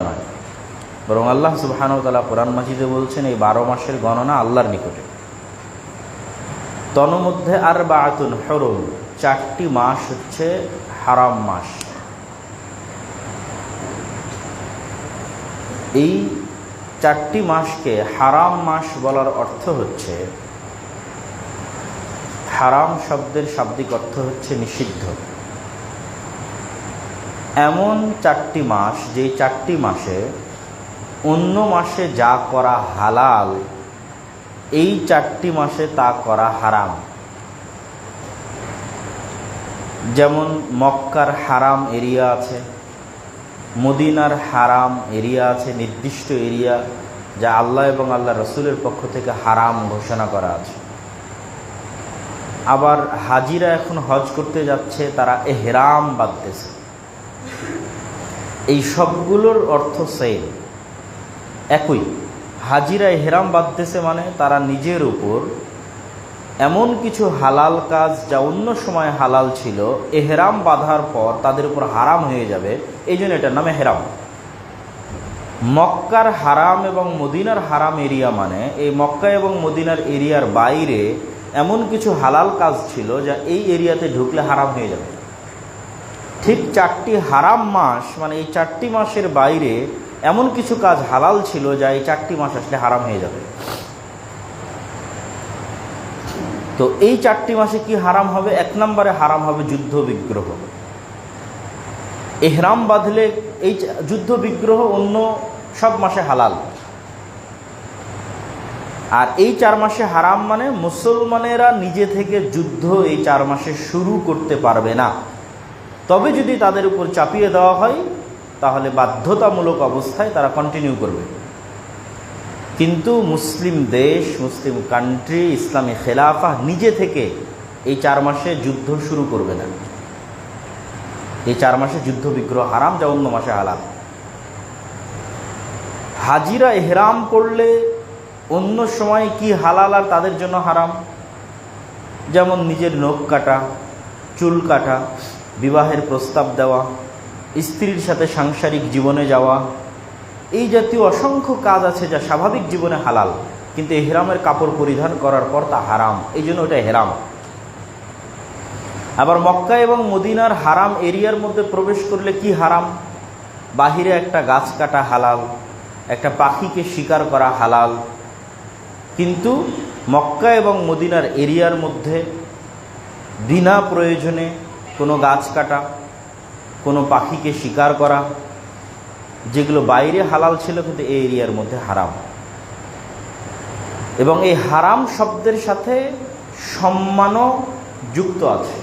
নয়, বরং আল্লাহ সুবহানাহু ওয়া তাআলা কোরআন মাজিদে বলছেন এই 12 মাসের গণনা আল্লাহর নিকটে। তন্মধ্যে আরবাআতুন হুরুম, 4টি মাস হচ্ছে হারাম মাস। এই 4টি মাসকে হারাম মাস বলার অর্থ হচ্ছে, হারাম শব্দের শাব্দিক অর্থ হচ্ছে নিষিদ্ধ। এমন 4টি মাস, যেই 4টি মাসে অন্য মাসে যা করা হালাল, এই 4টি মাসে তা করা হারাম। যেমন মক্কার হারাম এরিয়া আছে, মদিনার হারাম এরিয়া আছে, নির্দিষ্ট এরিয়া যা আল্লাহ এবং আল্লাহ রসুলের পক্ষ থেকে হারাম ঘোষণা করা আছে। আবার হাজিরা এখন হজ করতে যাচ্ছে, তারা এহরাম বাঁধতেছে। এই সবগুলোর অর্থ সেম, একই। হাজিরা এহরাম বাঁধতেছে মানে তারা নিজের উপর এমন কিছু হালাল কাজ যা অন্য সময় হালাল ছিল, এহরাম বাঁধার পর তাদের উপর হারাম হয়ে যাবে, এই জন্য এটার নাম এহরাম। মক্কার হারাম এবং মদিনার হারাম এরিয়া মানে এই মক্কা এবং মদিনার এরিয়ার বাইরে এমন কিছু হালাল কাজ ছিল যা এই এরিয়াতে ঢুকলে হারাম হয়ে যাবে। ঠিক 4টি হারাম মাস মানে এই 4টি মাসের বাইরে এমন কিছু কাজ হালাল ছিল যা এই 4টি মাস আসলে হারাম হয়ে যাবে। তো এই 4টি মাসে কি হারাম হবে? 1 নম্বরে হারাম হবে যুদ্ধ বিগ্রহ। এহরাম বাঁধলে এই যুদ্ধ বিগ্রহ অন্য সব মাসে হালাল। আর এই 4 মাসে হারাম মানে মুসলমানেরা নিজে থেকে যুদ্ধ এই 4 মাসে শুরু করতে পারবে না। তবে যদি তাদের উপর চাপিয়ে দেওয়া হয় তাহলে বাধ্যতামূলক অবস্থায় তারা কন্টিনিউ করবে। কিন্তু মুসলিম দেশ, মুসলিম কান্ট্রি, ইসলামী খেলাফা নিজে থেকে এই 4 মাসে যুদ্ধ শুরু করবে না। এই 4 মাসে যুদ্ধ বিগ্রহ হারাম, যা অন্য মাসে হালাল। হাজিরা এহরাম করলে অন্য সময় কি হালাল আর তাদের জন্য হারাম? যেমন নিজের নখ কাটা, চুল কাটা, বিবাহের প্রস্তাব দেওয়া, স্ত্রীর সাথে সাংসারিক জীবনে যাওয়া, এই জাতীয় অসংখ্য কাজ আছে যা স্বাভাবিক জীবনে হালাল, কিন্তু এহরামের কাপড় পরিধান করার পর তা হারাম, এই জন্য ওটা এহরাম। আবার মক্কা এবং মদিনার হারাম এরিয়ার মধ্যে প্রবেশ করলে কি হারাম? বাহিরে একটা গাছ কাটা হালাল, একটা পাখিকে শিকার করা হালাল, কিন্তু মক্কা এবং মদিনার এরিয়ার মধ্যে বিনা প্রয়োজনে কোনো গাছ কাটা, কোনো পাখিকে শিকার করা, যেগুলো বাইরে হালাল ছিল কিন্তু এই এরিয়ার মধ্যে হারাম। এবং এই হারাম শব্দের সাথে সম্মানও যুক্ত আছে,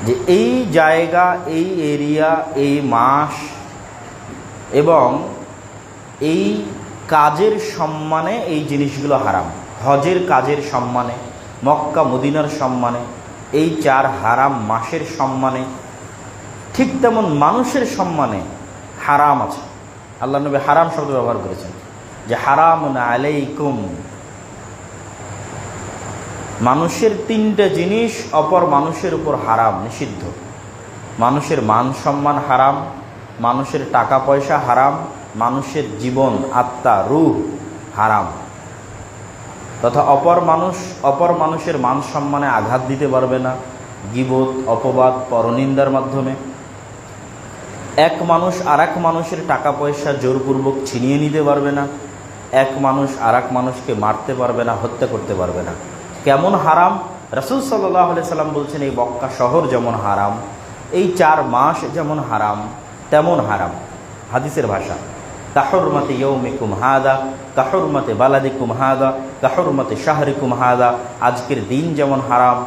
যে এই জায়গা, এই এরিয়া, এই মাস এবং এই কাজের সম্মানে এই জিনিসগুলো হারাম। হজের কাজের সম্মানে, মক্কা মদিনার সম্মানে, এই 4 হারাম মাসের সম্মানে, ঠিক তেমন মানুষের সম্মানে হারাম আছে। আল্লাহ নবী হারাম শব্দ ব্যবহার করেছেন, যে হারামুন আলাইকুম। মানুষের 3টা জিনিস অপর মানুষের উপর হারাম, নিষিদ্ধ। মানুষের মান সম্মান হারাম, মানুষের টাকা পয়সা হারাম, মানুষের জীবন, আত্মা, রূহ হারাম। তথা অপর মানুষের মান সম্মানে আঘাত দিতে পারবে না, গীবত, অপবাদ, পরনিন্দার মাধ্যমে। এক মানুষ আর এক মানুষের টাকা পয়সা জোরপূর্বক ছিনিয়ে নিতে পারবে না, এক মানুষ আর এক মানুষকে মারতে পারবে না, হত্যা করতে পারবে না। কেমন হারাম? রাসূল সাল্লাল্লাহু আলাইহি সাল্লাম বলছেন এই মক্কা শহর যেমন হারাম, এই 4 মাস যেমন হারাম তেমন হারাম। হাদিসের ভাষা, কাহুরমাতে ইয়াউমিকুম হাদা কাহুরমাতে বালাদিকুম হাদা কাহুরমাতে শাহরিকুম হাদা। আজকের দিন যেমন হারাম,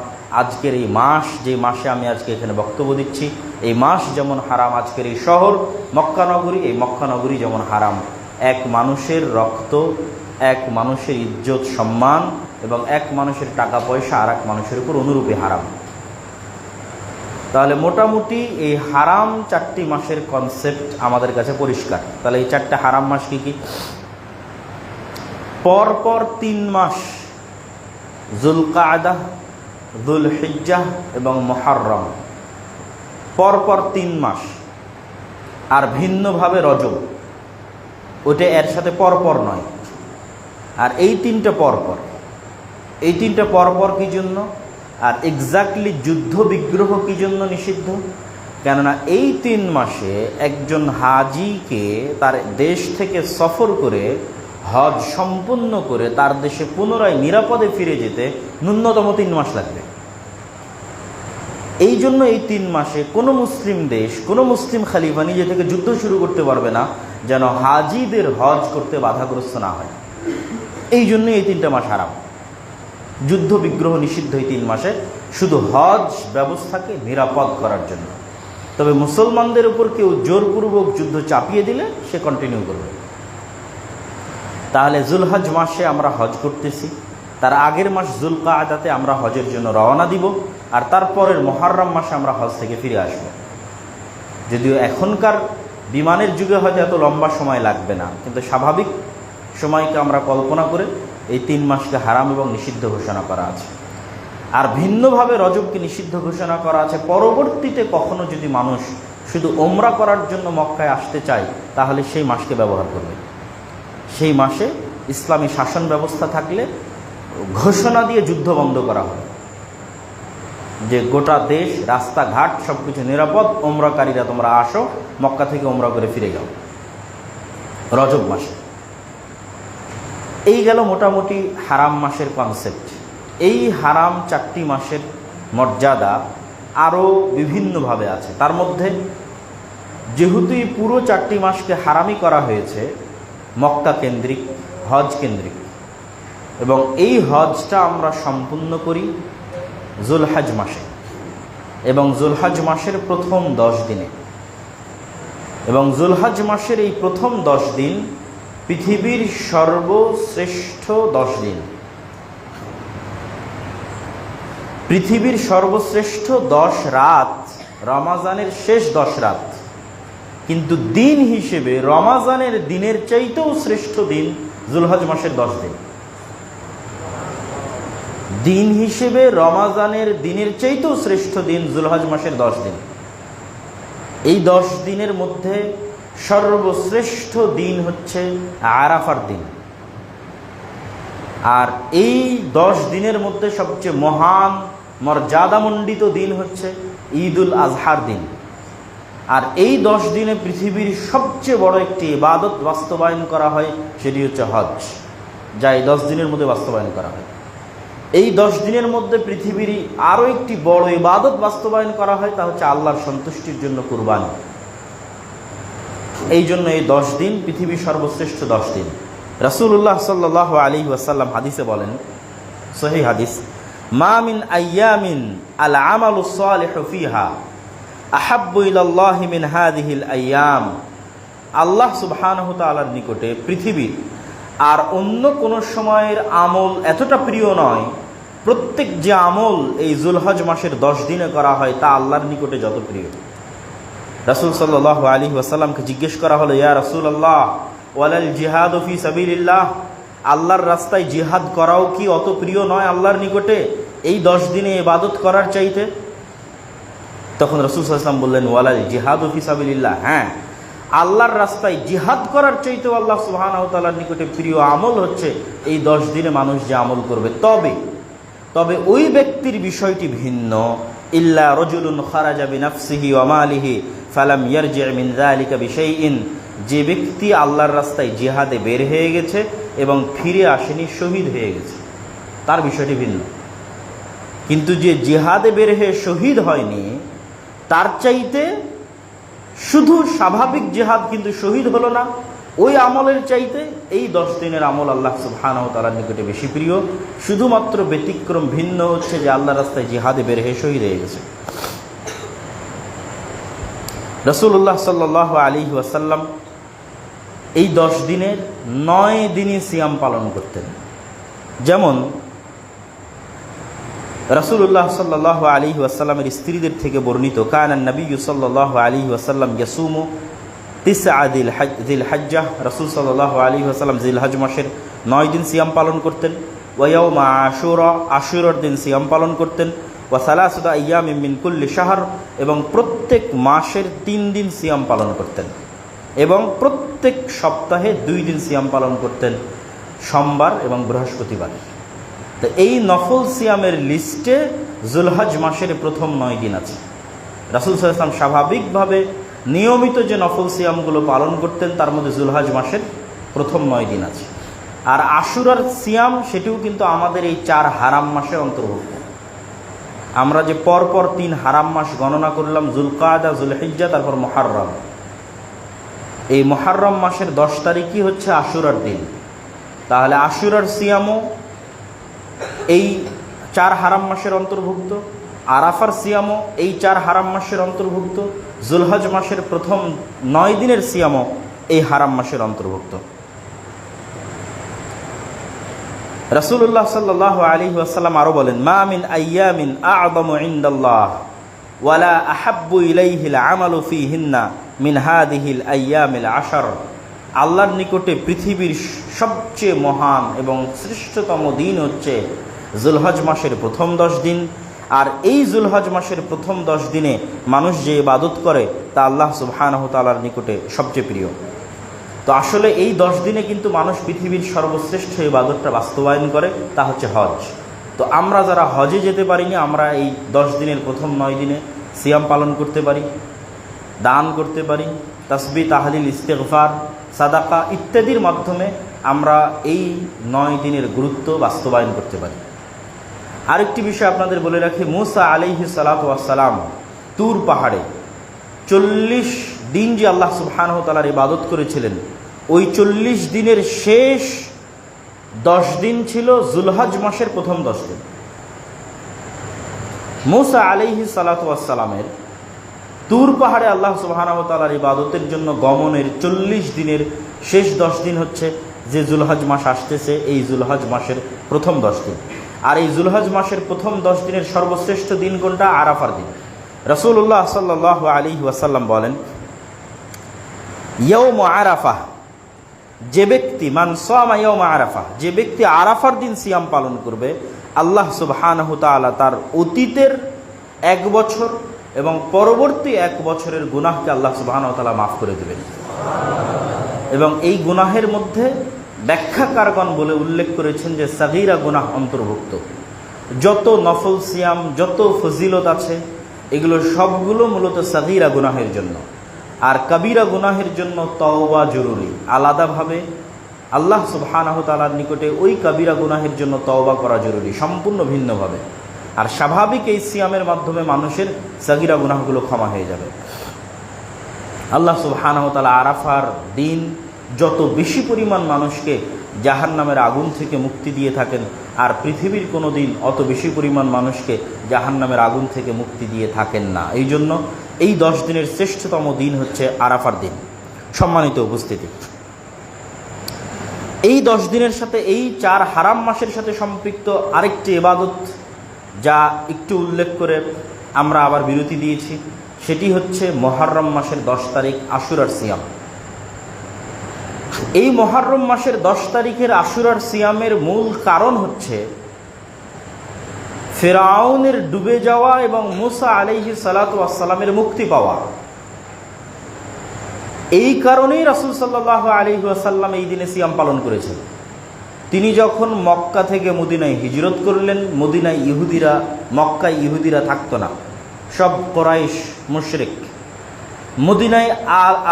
আজকের এই মাস, যে মাসে আমি আজকে এখানে বক্তব্য দিচ্ছি, এই মাস যেমন হারাম, আজকের এই শহর মক্কানগরী, এই মক্কানগরী যেমন হারাম। এক মানুষের রক্ত, এক মানুষের ইজ্জত সম্মান এবং এক মানুষের টাকা পয়সা আর এক মানুষের উপর অনুরূপী হারাম। তাহলে মোটামুটি এই হারাম 4টি মাসের কনসেপ্ট আমাদের কাছে পরিষ্কার। তাহলে এই 4টা হারাম মাস কি কি? পরপর 3 মাস, যুলকাআদা, যুলহিজ্জাহ এবং মুহররম, পরপর 3 মাস। আর ভিন্নভাবে রজব, ওটা এর সাথে পরপর নয়। আর এই তিনটা পরপর, এই তিনটা পরপর কী জন্য? আর এক্স্যাক্টলি যুদ্ধ বিগ্রহ কী জন্য নিষিদ্ধ? কেননা এই 3 মাসে একজন হাজিকে তার দেশ থেকে সফর করে হজ সম্পূর্ণ করে তার দেশে পুনরায় নিরাপদে ফিরে যেতে ন্যূনতম 3 মাস লাগবে। এই জন্য এই 3 মাসে কোনো মুসলিম দেশ, কোনো মুসলিম খলিফা নিজে থেকে যুদ্ধ শুরু করতে পারবে না যেন হাজিদের হজ করতে বাধাগ্রস্ত না হয়। এই জন্য এই 3টা মাস হারাম, যুদ্ধ বিগ্রহ নিষিদ্ধ এই 3 মাসে, শুধু হজ ব্যবস্থাকে নিরাপদ করার জন্য। তবে মুসলমানদের উপর কেউ জোরপূর্বক যুদ্ধ চাপিয়ে দিলে সে কন্টিনিউ করবে। তাহলে জুলহজ মাসে আমরা হজ করতেছি, তার আগের মাস জুলকাআদাতে আমরা হজের জন্য রওনা দিব, আর তারপরের মুহররম মাসে আমরা হজ থেকে ফিরে আসব। যদিও এখনকার বিমানের যুগে হয়তো এত লম্বা সময় লাগবে না, কিন্তু স্বাভাবিক সময়কে আমরা কল্পনা করে এই 3 মাসকে হারাম এবং নিষিদ্ধ ঘোষণা করা আছে। আর ভিন্নভাবে রজবকে নিষিদ্ধ ঘোষণা করা আছে। পরবর্তীতে কখনো যদি মানুষ শুধু ওমরা করার জন্য মক্কায় আসতে চায়, তাহলে সেই মাসকে ব্যবহার করবে। সেই মাসে ইসলামী শাসন ব্যবস্থা থাকলে ঘোষণা দিয়ে যুদ্ধ বন্ধ করা হয় যে গোটা দেশ, রাস্তাঘাট সব কিছু নিরাপদ, ওমরাকারীরা তোমরা আসো, মক্কা থেকে ওমরা করে ফিরে যাও রজব মাসে। এই গেল মোটামুটি হারাম মাসের কনসেপ্ট। এই হারাম 4টি মাসের মর্যাদা আরও বিভিন্নভাবে আছে। তার মধ্যে যেহেতু এই পুরো 4টি মাসকে হারামই করা হয়েছে মক্কা কেন্দ্রিক, হজ কেন্দ্রিক, এবং এই হজটা আমরা সম্পূর্ণ করি জুলহজ মাসে এবং জুলহজ মাসের প্রথম 10 দিনে। এবং জুলহজ মাসের এই প্রথম 10 দিন পৃথিবীর সর্বশ্রেষ্ঠ 10 দিন, পৃথিবীর সর্বশ্রেষ্ঠ 10 রাত রমাজানের শেষ 10 রাত। কিন্তু দিন হিসেবে রমাজানের দিনের চাইতেও শ্রেষ্ঠ দিন জুলহজ মাসের 10 দিন। দিন হিসেবে রমাজানের দিনের চাইতেও শ্রেষ্ঠ দিন জুলহজ মাসের 10 দিন। এই 10 দিনের মধ্যে সর্বশ্রেষ্ঠ দিন হচ্ছে আরাফার দিন। আর এই 10 দিনের মধ্যে সবচেয়ে মহান মর্যাদামণ্ডিত দিন হচ্ছে ঈদুল আজহার দিন। আর এই 10 দিনে পৃথিবীর সবচেয়ে বড় একটি ইবাদত বাস্তবায়ন করা হয়, সেটি হচ্ছে হজ, যা এই 10 দিনের মধ্যে বাস্তবায়ন করা হয়। এই 10 দিনের মধ্যে পৃথিবীর আরও একটি বড় ইবাদত বাস্তবায়ন করা হয়, তা হচ্ছে আল্লাহর সন্তুষ্টির জন্য কুরবানি। এই জন্য এই 10 দিন পৃথিবীর সর্বশ্রেষ্ঠ 10 দিন। রাসূলুল্লাহ সাল্লাল্লাহু আলাইহি ওয়াসাল্লাম হাদিসে বলেন, সহিহ হাদিস, মা মিন আইয়ামিন আল আমালুস সালিহু ফিহা আহাব্বু ইলাল্লাহি মিন হাযিহিল আইয়াম। আল্লাহ সুবহানাহু ওয়া তাআলার নিকটে পৃথিবীর আর অন্য কোন সময়ের আমল এতটা প্রিয় নয়, প্রত্যেক যে আমল এই জুলহজ মাসের 10 দিনে করা হয় তা আল্লাহর নিকটে যত প্রিয়। রাসূল সাল্লাল্লাহু আলাইহি ওয়াসাল্লামকে জিজ্ঞেস করা হলো, ইয়া রাসূলুল্লাহ ওয়ালাল জিহাদু ফি সাবিলিল্লাহ, আল্লাহর রাস্তায় জিহাদ করাও কি অত প্রিয় নয় আল্লাহর নিকটে এই 10 দিনে ইবাদত করার চাইতে? তখন রাসূল সাল্লাল্লাহু আলাইহি ওয়াসাল্লাম বললেন, ওয়ালাল জিহাদু ফি সাবিলিল্লাহ, হ্যাঁ, আল্লাহর রাস্তায় জিহাদ করার চাইতেও আল্লাহ সুবহানাহু ওয়া তাআলার নিকটে প্রিয় আমল হচ্ছে এই 10 দিনে মানুষ যে আমল করবে। তবে ওই ব্যক্তির বিষয়টি ভিন্ন, ইল্লা রাজুলুন খারাজা বিনাফসিহি ওয়া মালিহি ফালাম ইয়ারজি' মিন যালিকা বিশাইইন, যে ব্যক্তি আল্লাহর রাস্তায় জিহাদে বের হয়ে গেছে এবং ফিরে আসেনি, শহীদ হয়ে গেছে, তার বিষয়টি ভিন্ন। কিন্তু যে জিহাদে বের হয়ে শহীদ হয়নি, তার চাইতে শুধু স্বাভাবিক জিহাদ কিন্তু শহীদ হলো না, ওই আমলের চাইতে এই 10 দিনের আমল আল্লাহ সুবহানাহু ওয়া তাআলার নিকটে বেশি প্রিয়। শুধুমাত্র ব্যতিক্রম ভিন্ন হচ্ছে যে আল্লাহর রাস্তায় জিহাদে বের হয়ে শহীদ হয়ে গেছে। রাসূলুল্লাহ সাল্লাল্লাহু আলাইহি ওয়াসাল্লাম এই 10 দিনের 9 দিনই সিয়াম পালন করতেন। যেমন রাসূলুল্লাহ সাল্লাল্লাহু আলাইহি ওয়াসাল্লামের স্ত্রীদের থেকে বর্ণিত, কানা নবী সাল্লাল্লাহু আলাইহি ওয়াসাল্লাম ইয়াসুমু তিসআ যিল হজ্জাহ, রাসূল সাল্লাল্লাহু আলাইহি ওয়াসাল্লাম জিলহজ মাসের 9 দিন সিয়াম পালন করতেন। ওয়া ইয়াউমা আশুরা, আশুরার দিন সিয়াম পালন করতেন। ওয়া সালাসাতু আইয়ামিন মিন কুল্লি শাহর, এবং প্রত্যেক মাসের 3 দিন সিয়াম পালন করতেন। এবং প্রত্যেক সপ্তাহে 2 দিন সিয়াম পালন করতেন, সোমবার এবং বৃহস্পতিবার। তো এই নফল সিয়ামের লিস্টে জুলহজ মাসের প্রথম 9 দিন আছে। রাসূল সাল্লাল্লাহু আলাইহি ওয়াসাল্লাম স্বাভাবিকভাবে নিয়মিত যে নফল সিয়ামগুলো পালন করতেন তার মধ্যে জুলহজ মাসের প্রথম 9 দিন আছে। আর আশুরার সিয়াম সেটিও কিন্তু আমাদের এই 4 হারাম মাসে অন্তর্ভুক্ত। আমরা যে পরপর 3 হারাম মাস গণনা করলাম, যুলকাদা, যুলহিজ্জা, তারপর মুহররম। এই মুহররম মাসের 10 তারিখই হচ্ছে আশুরার দিন। তাহলে আশুরার সিয়ামও এই 4 হারাম মাসের অন্তর্ভুক্ত, আরাফার সিয়ামও এই 4 হারাম মাসের অন্তর্ভুক্ত, জুলহজ মাসের প্রথম 9 দিনের সিয়ামও এই হারাম মাসের অন্তর্ভুক্ত। রাসূলুল্লাহ সাল্লাল্লাহু আলাইহি ওয়াসাল্লাম আরো বলেন, মা মিন আইয়ামিন আ'যামু ইনদাল্লাহ ওয়ালা আহাব্বু ইলাইহিল আমালু ফীহিন্না মিন হাযিহিল আইয়ামিল 10। আল্লাহর নিকটে পৃথিবীর সবচেয়ে মহান এবং শ্রেষ্ঠতম দিন হচ্ছে জুলহজ মাসের প্রথম 10 দিন। আর এই জুলহজ মাসের প্রথম 10 দিনে মানুষ যে ইবাদত করে তা আল্লাহ সুবহানাহু ওয়া তাআলার নিকটে সবচেয়ে প্রিয়। তো আসলে এই 10 দিনে কিন্তু মানুষ পৃথিবীর সর্বশ্রেষ্ঠ ইবাদতটা বাস্তবায়ন করে, তা হচ্ছে হজ। তো আমরা যারা হজে যেতে পারিনি, আমরা এই 10 দিনের প্রথম 9 দিনে সিয়াম পালন করতে পারি, দান করতে পারি, তাসবিহ, তাহলিল, ইস্তেগফার, সাদাকা ইত্যাদির মাধ্যমে আমরা এই 9 দিনের গুরুত্ব বাস্তবায়ন করতে পারি। আরেকটি বিষয় আপনাদের বলে রাখি, মুসা আলাইহিস সালাতু ওয়াস সালাম তুর পাহাড়ে 40 দিন যে আল্লাহ সুবহানাহু ওয়া তাআলার ইবাদত করেছিলেন, ওই 40 দিনের শেষ 10 দিন ছিল জুলহজ মাসের প্রথম 10 দিন। মুসা আলাইহিস সালাতু ওয়াস সালামের তুর পাহাড়ে আল্লাহ সুবহানাহু ওয়া তাআলার ইবাদতের জন্য গমনের 40 দিনের শেষ 10 দিন হচ্ছে যে জুলহজ মাস আসতেছে, এই জুলহজ মাসের প্রথম 10 দিন। আর এই জুলহজ মাসের প্রথম 10 দিনের সর্বশ্রেষ্ঠ দিন কোনটা? আরাফার দিন। রাসূলুল্লাহ সাল্লাল্লাহু আলাইহি ওয়াসাল্লাম বলেন, ইয়াউম আরাফা, যে ব্যক্তি মান সামা ইয়াউম আরাফা, যে ব্যক্তি আরাফার দিন সিয়াম পালন করবে, আল্লাহ সুবহানাহু তাআলা তার অতীতের 1 বছর এবং পরবর্তী 1 বছরের গুনাহকে আল্লাহ সুবহানাহু তাআলা মাফ করে দেবেন। এবং এই গুনাহের মধ্যে ব্যাখ্যাকারগণ বলে উল্লেখ করেছেন যে সাগীরা গুনাহ অন্তর্ভুক্ত। যত নফল সিয়াম, যত ফজিলত আছে, এগুলো সবগুলো মূলত সাগীরা গুনাহের জন্য। আর কবিরা গুনাহের জন্য তওবা জরুরি। আলাদাভাবে আল্লাহ সুবহানাহু তাআলার নিকটে ওই কবিরা গুনাহের জন্য তওবা করা জরুরি, সম্পূর্ণ ভিন্নভাবে। আর স্বাভাবিক এই সিয়ামের মাধ্যমে মানুষের সাগীরা গুনাহগুলো ক্ষমা হয়ে যাবে। আল্লাহ সুবহানাহু ওয়া তাআলা আরাফার দিন যত বেশি পরিমাণ মানুষকে জাহান্নামের আগুন থেকে মুক্তি দিয়ে থাকেন, আর পৃথিবীর কোনো দিন অত বেশি পরিমাণ মানুষকে জাহান্নামের আগুন থেকে মুক্তি দিয়ে থাকেন না। এই জন্য এই 10 দিনের শ্রেষ্ঠতম দিন হচ্ছে আরাফার দিন। সম্মানিত উপস্থিতি, এই 10 দিনের সাথে এই 4 হারাম মাসের সাথে সম্পৃক্ত আরেকটি ইবাদত যা একটু উল্লেখ করে আমরা আবার বিরতি দিয়েছি, সেটি হচ্ছে মুহররম মাসের 10 তারিখ আশুরার সিয়াম। এই মুহররম মাসের 10 তারিখের আশুরার সিয়ামের মূল কারণ হচ্ছে ফিরআউনের ডুবে যাওয়া এবং মুসা আলাইহিস সালাতু ওয়াস সালামের মুক্তি পাওয়া। এই কারণেই রাসূল সাল্লাল্লাহু আলাইহি ওয়াসাল্লাম এই দিনে সিয়াম পালন করেছেন। তিনি যখন মক্কা থেকে মদিনায় হিজরত করলেন, মদিনায় ইহুদিরা, মক্কায় ইহুদিরা থাকতো না, সব কুরাইশ মুশরিক। মদিনায়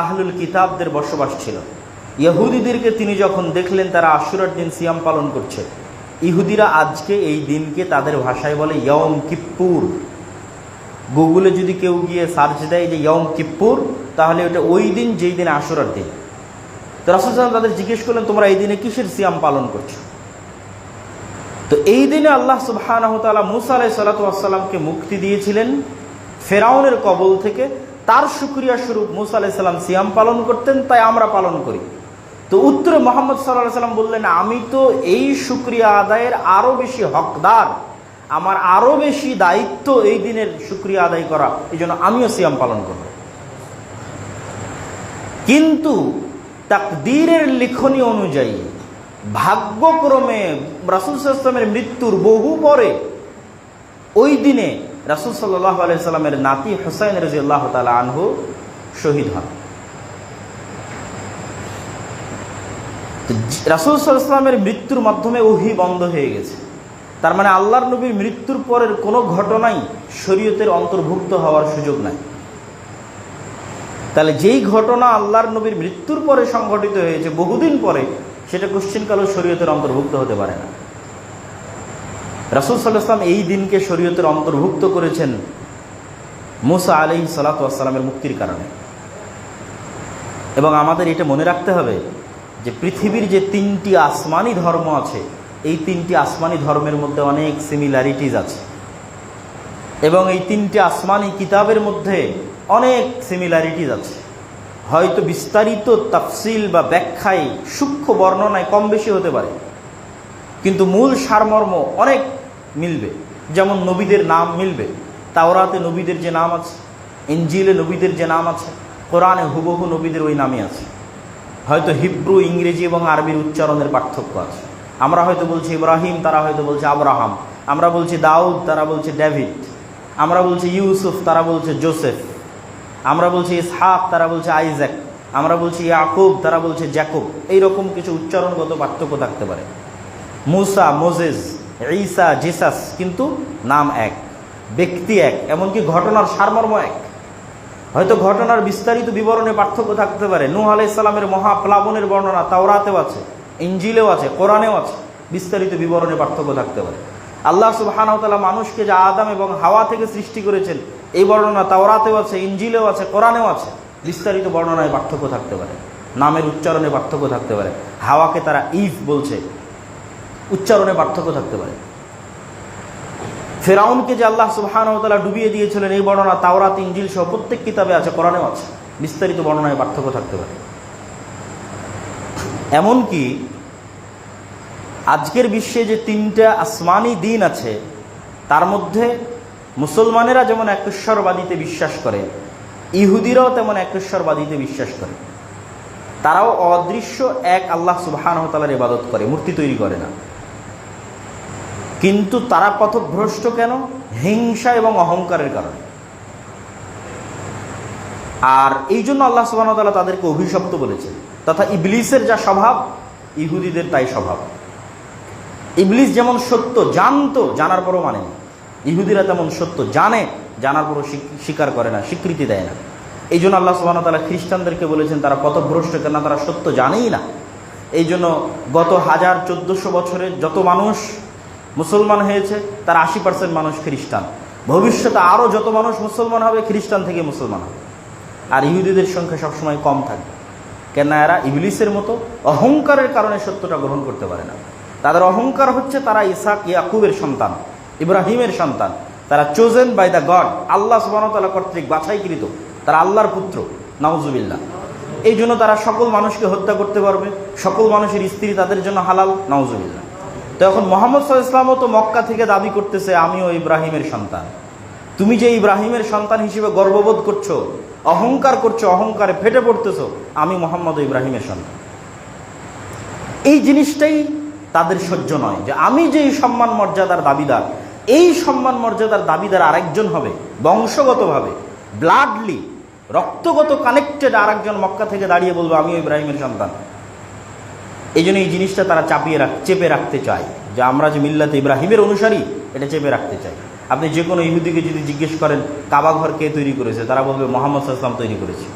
আহলুল কিতাবদের বসবাস ছিল। ইহুদিদেরকে তিনি যখন দেখলেন তারা আশুরার দিন সিয়াম পালন করছে, ইহুদিরা আজকে এই দিনকে তাদের ভাষায় বলে ইয়ম কিপ্পুর। গুগলে যদি কেউ গিয়ে সার্চ দেয় যে ইয়ম কিপ্পুর, তাহলে ওটা ওই দিন যেই দিন আশুরার দিন। তো রাসূল সাল্লাল্লাহু আলাইহি ওয়াসাল্লাম তাদের জিজ্ঞেস করলেন, তোমরা এই দিনে কিসের সিয়াম পালন করছো? তো এই দিনে আল্লাহ সুবহানাহু ওয়া তাআলা মুসা আলাইহিস সালাতু ওয়াস সালামকে মুক্তি দিয়েছিলেন ফিরআউনের কবল থেকে। তার শুকরিয়া স্বরূপ মুসা আলাইহিস সালাম সিয়াম পালন করতেন, তাই আমরা পালন করি। তো উত্তরে মুহাম্মদ সাল্লাল্লাহু আলাইহি ওয়াসাল্লাম বললেন, আমি তো এই শুকরিয়া আদায়ের আরো বেশি হকদার, আমার আরো বেশি দায়িত্ব এই দিনের শুকরিয়া আদায় করা, এই জন্য আমিও সিয়াম পালন করব। কিন্তু তাকদীরের লিখনী অনুযায়ী, ভাগ্যক্রমে রাসূল সাল্লাল্লাহু আলাইহি ওয়াসাল্লামের মৃত্যুর বহু পরে ওই দিনে রাসূল সাল্লাল্লাহু আলাইহি ওয়াসাল্লামের নাতি হুসাইন রাদিয়াল্লাহু তাআলা আনহু শহীদ হন। রাসূল সাল্লাল্লাহু আলাইহি ওয়াসাল্লামের মৃত্যুর মাধ্যমে ওহী বন্ধ হয়ে গেছে। তার মানে আল্লাহর নবীর মৃত্যুর পরের কোনো ঘটনাই শরীয়তের অন্তর্ভুক্ত হওয়ার সুযোগ নাই। তাহলে যেই ঘটনা আল্লাহর নবীর মৃত্যুর পরে সংঘটিত হয়েছে বহুদিন পরে, সেটা কোশ্চিনকালেও শরীয়তের অন্তর্ভুক্ত হতে পারে না। রাসূল সাল্লাল্লাহু আলাইহি ওয়াসাল্লাম এই দিনকে শরীয়তের অন্তর্ভুক্ত করেছেন মুসা আলাইহিস সালাতু ওয়াস সালামের মুক্তির কারণে। এবং আমাদের এটা মনে রাখতে হবে যে পৃথিবীর যে তিনটি আসমানি ধর্ম আছে, এই তিনটি আসমানি ধর্মের মধ্যে অনেক সিমিলারিটিজ আছে, এবং এই তিনটি আসমানি কিতাবের মধ্যে অনেক সিমিলারিটিজ আছে। হয়তো বিস্তারিত তাফসিল বা ব্যাখ্যায় সূক্ষ্ম বর্ণনায় কম বেশি হতে পারে, কিন্তু মূল সারমর্ম অনেক মিলবে। যেমন নবীদের নাম মিলবে, তাওরাতে নবীদের যে নাম আছে, ইনজিলে নবীদের যে নাম আছে, কোরআনে হুবহু নবীদের ওই নামই আছে। হয়তো হিব্রু, ইংরেজি এবং আরবির উচ্চারণের পার্থক্য আছে। আমরা হয়তো বলছি ইব্রাহিম, তারা হয়তো বলছে আব্রাহাম। আমরা বলছি দাউদ, তারা বলছে ডেভিড। আমরা বলছি ইউসুফ, তারা বলছে জোসেফ। আমরা বলছি ইসহাক, তারা বলছে আইজ্যাক। আমরা বলছি ইয়াকুব, তারা বলছে জ্যাকব। এইরকম কিছু উচ্চারণগত পার্থক্য থাকতে পারে। মুসা, মোজেস, ঈসা, জিসাস, কিন্তু নাম এক, ব্যক্তি এক, এমনকি ঘটনার সারমর্ম এক। হয়তো ঘটনার বিস্তারিত বিবরণে পার্থক্য থাকতে পারে। নূহ আলাইহিস সালামের মহাপ্লাবনের বর্ণনা তাওরাতেও আছে, ইনজিলেও আছে, কোরআনেও আছে। বিস্তারিত বিবরণে পার্থক্য থাকতে পারে। আল্লাহ সুবহানাহু ওয়া তাআলা মানুষকে যে আদম এবং হাওয়া থেকে সৃষ্টি করেছেন, এই বর্ণনা তাওরাতেও আছে, ইনজিলেও আছে, কোরআনেও আছে। বিস্তারিত বর্ণনায় পার্থক্য থাকতে পারে, নামের উচ্চারণে পার্থক্য থাকতে পারে। হাওয়াকে তারা ইভ বলছে, উচ্চারণে পার্থক্য থাকতে পারে। ফেরাউনকে যে আল্লাহ সুবহানাহু ওয়া তাআলা ডুবিয়ে দিয়েছিলেন, এই বর্ণনা তাওরাত, ইনজিল সহ প্রত্যেক কিতাবে আছে, কোরআনেও আছে। বিস্তারিত বর্ণনায় পার্থক্য থাকতে পারে। এমনকি আজকের বিশ্বে যে তিনটা আসমানি দিন আছে, তার মধ্যে মুসলমানেরা যেমন একেশ্বরবাদীতে বিশ্বাস করে, ইহুদিরাও তেমন একেশ্বরবাদীতে বিশ্বাস করে। তারাও অদৃশ্য এক আল্লাহ সুবহানাহু ওয়া তাআলার ইবাদত করে, মূর্তি তৈরি করে না। কিন্তু তারা পথভ্রষ্ট কেন? হিংসা এবং অহংকারের কারণে। আর এই জন্য আল্লাহ সুবহানাহু ওয়া তাআলা তাদেরকে অভিশপ্ত বলেছেন। তথা ইবলিসের যা স্বভাব, ইহুদিদের তাই স্বভাব। ইবলিস যেমন সত্য জানতো, জানার পরও মানে না। ইহুদিরা তেমন সত্য জানে, জানার পরও স্বীকার করে না, স্বীকৃতি দেয় না। এই জন্য আল্লাহ সুবহানাহু ওয়া তাআলা খ্রিস্টানদেরকে বলেছেন তারা পথভ্রষ্ট কেন? তারা সত্য জানেই না। এই জন্য গত 1400 বছরে যত মানুষ মুসলমান হয়েছে, তার 80% মানুষ খ্রিস্টান। ভবিষ্যতে আরও যত মানুষ মুসলমান হবে, খ্রিস্টান থেকে মুসলমান হবে। আর ইহুদিদের সংখ্যা সবসময় কম থাকবে। কেন? এরা ইবলিসের মতো অহংকারের কারণে সত্যটা গ্রহণ করতে পারে না। তাদের অহংকার হচ্ছে তারা ইসহাক, ইয়াকুবের সন্তান, ইব্রাহিমের সন্তান। তারা চোজেন বাই দ্য গড, আল্লাহ সুবহানাহু ওয়া তাআলা কর্তৃক বাছাইকৃত। তারা আল্লাহর পুত্র, নাউজুবিল্লাহ। এই জন্য তারা সকল মানুষকে হত্যা করতে পারবে, সকল মানুষের স্ত্রী তাদের জন্য হালাল, নাউজুবিল্লাহ। তো এখন মুহাম্মদ সাল্লাল্লাহু আলাইহি ওয়াসাল্লামও তো মক্কা থেকে দাবি করতেছে আমিও ইব্রাহিমের সন্তান। তুমি যে ইব্রাহিমের সন্তান হিসেবে গর্ববোধ করছো, অহংকার করছো, অহংকারে ফেটে পড়তেছো, আমি মুহাম্মদ ইব্রাহিমের সন্তান। এই জিনিসটাই তাদের সহ্য নয়, যে আমি যে সম্মান মর্যাদার দাবিদার, এই সম্মান মর্যাদার দাবিদার আরেকজন হবে বংশগতভাবে, ব্লাডলি, রক্তগত কানেক্টেড আরেকজন মক্কা থেকে দাঁড়িয়ে বলবো আমিও ইব্রাহিমের সন্তান। এই জন্য এই জিনিসটা তারা চেপে রাখতে চায়, যে আমরা যে মিল্লাতে ইব্রাহিমের অনুসারী, এটা চেপে রাখতে চাই। আপনি যে কোনো ইহুদিকে যদি জিজ্ঞেস করেন কাবাঘর কে তৈরি করেছে, তারা বলবে মুহাম্মদ সাল্লাল্লাহু আলাইহি ওয়াসাল্লাম তৈরি করেছে।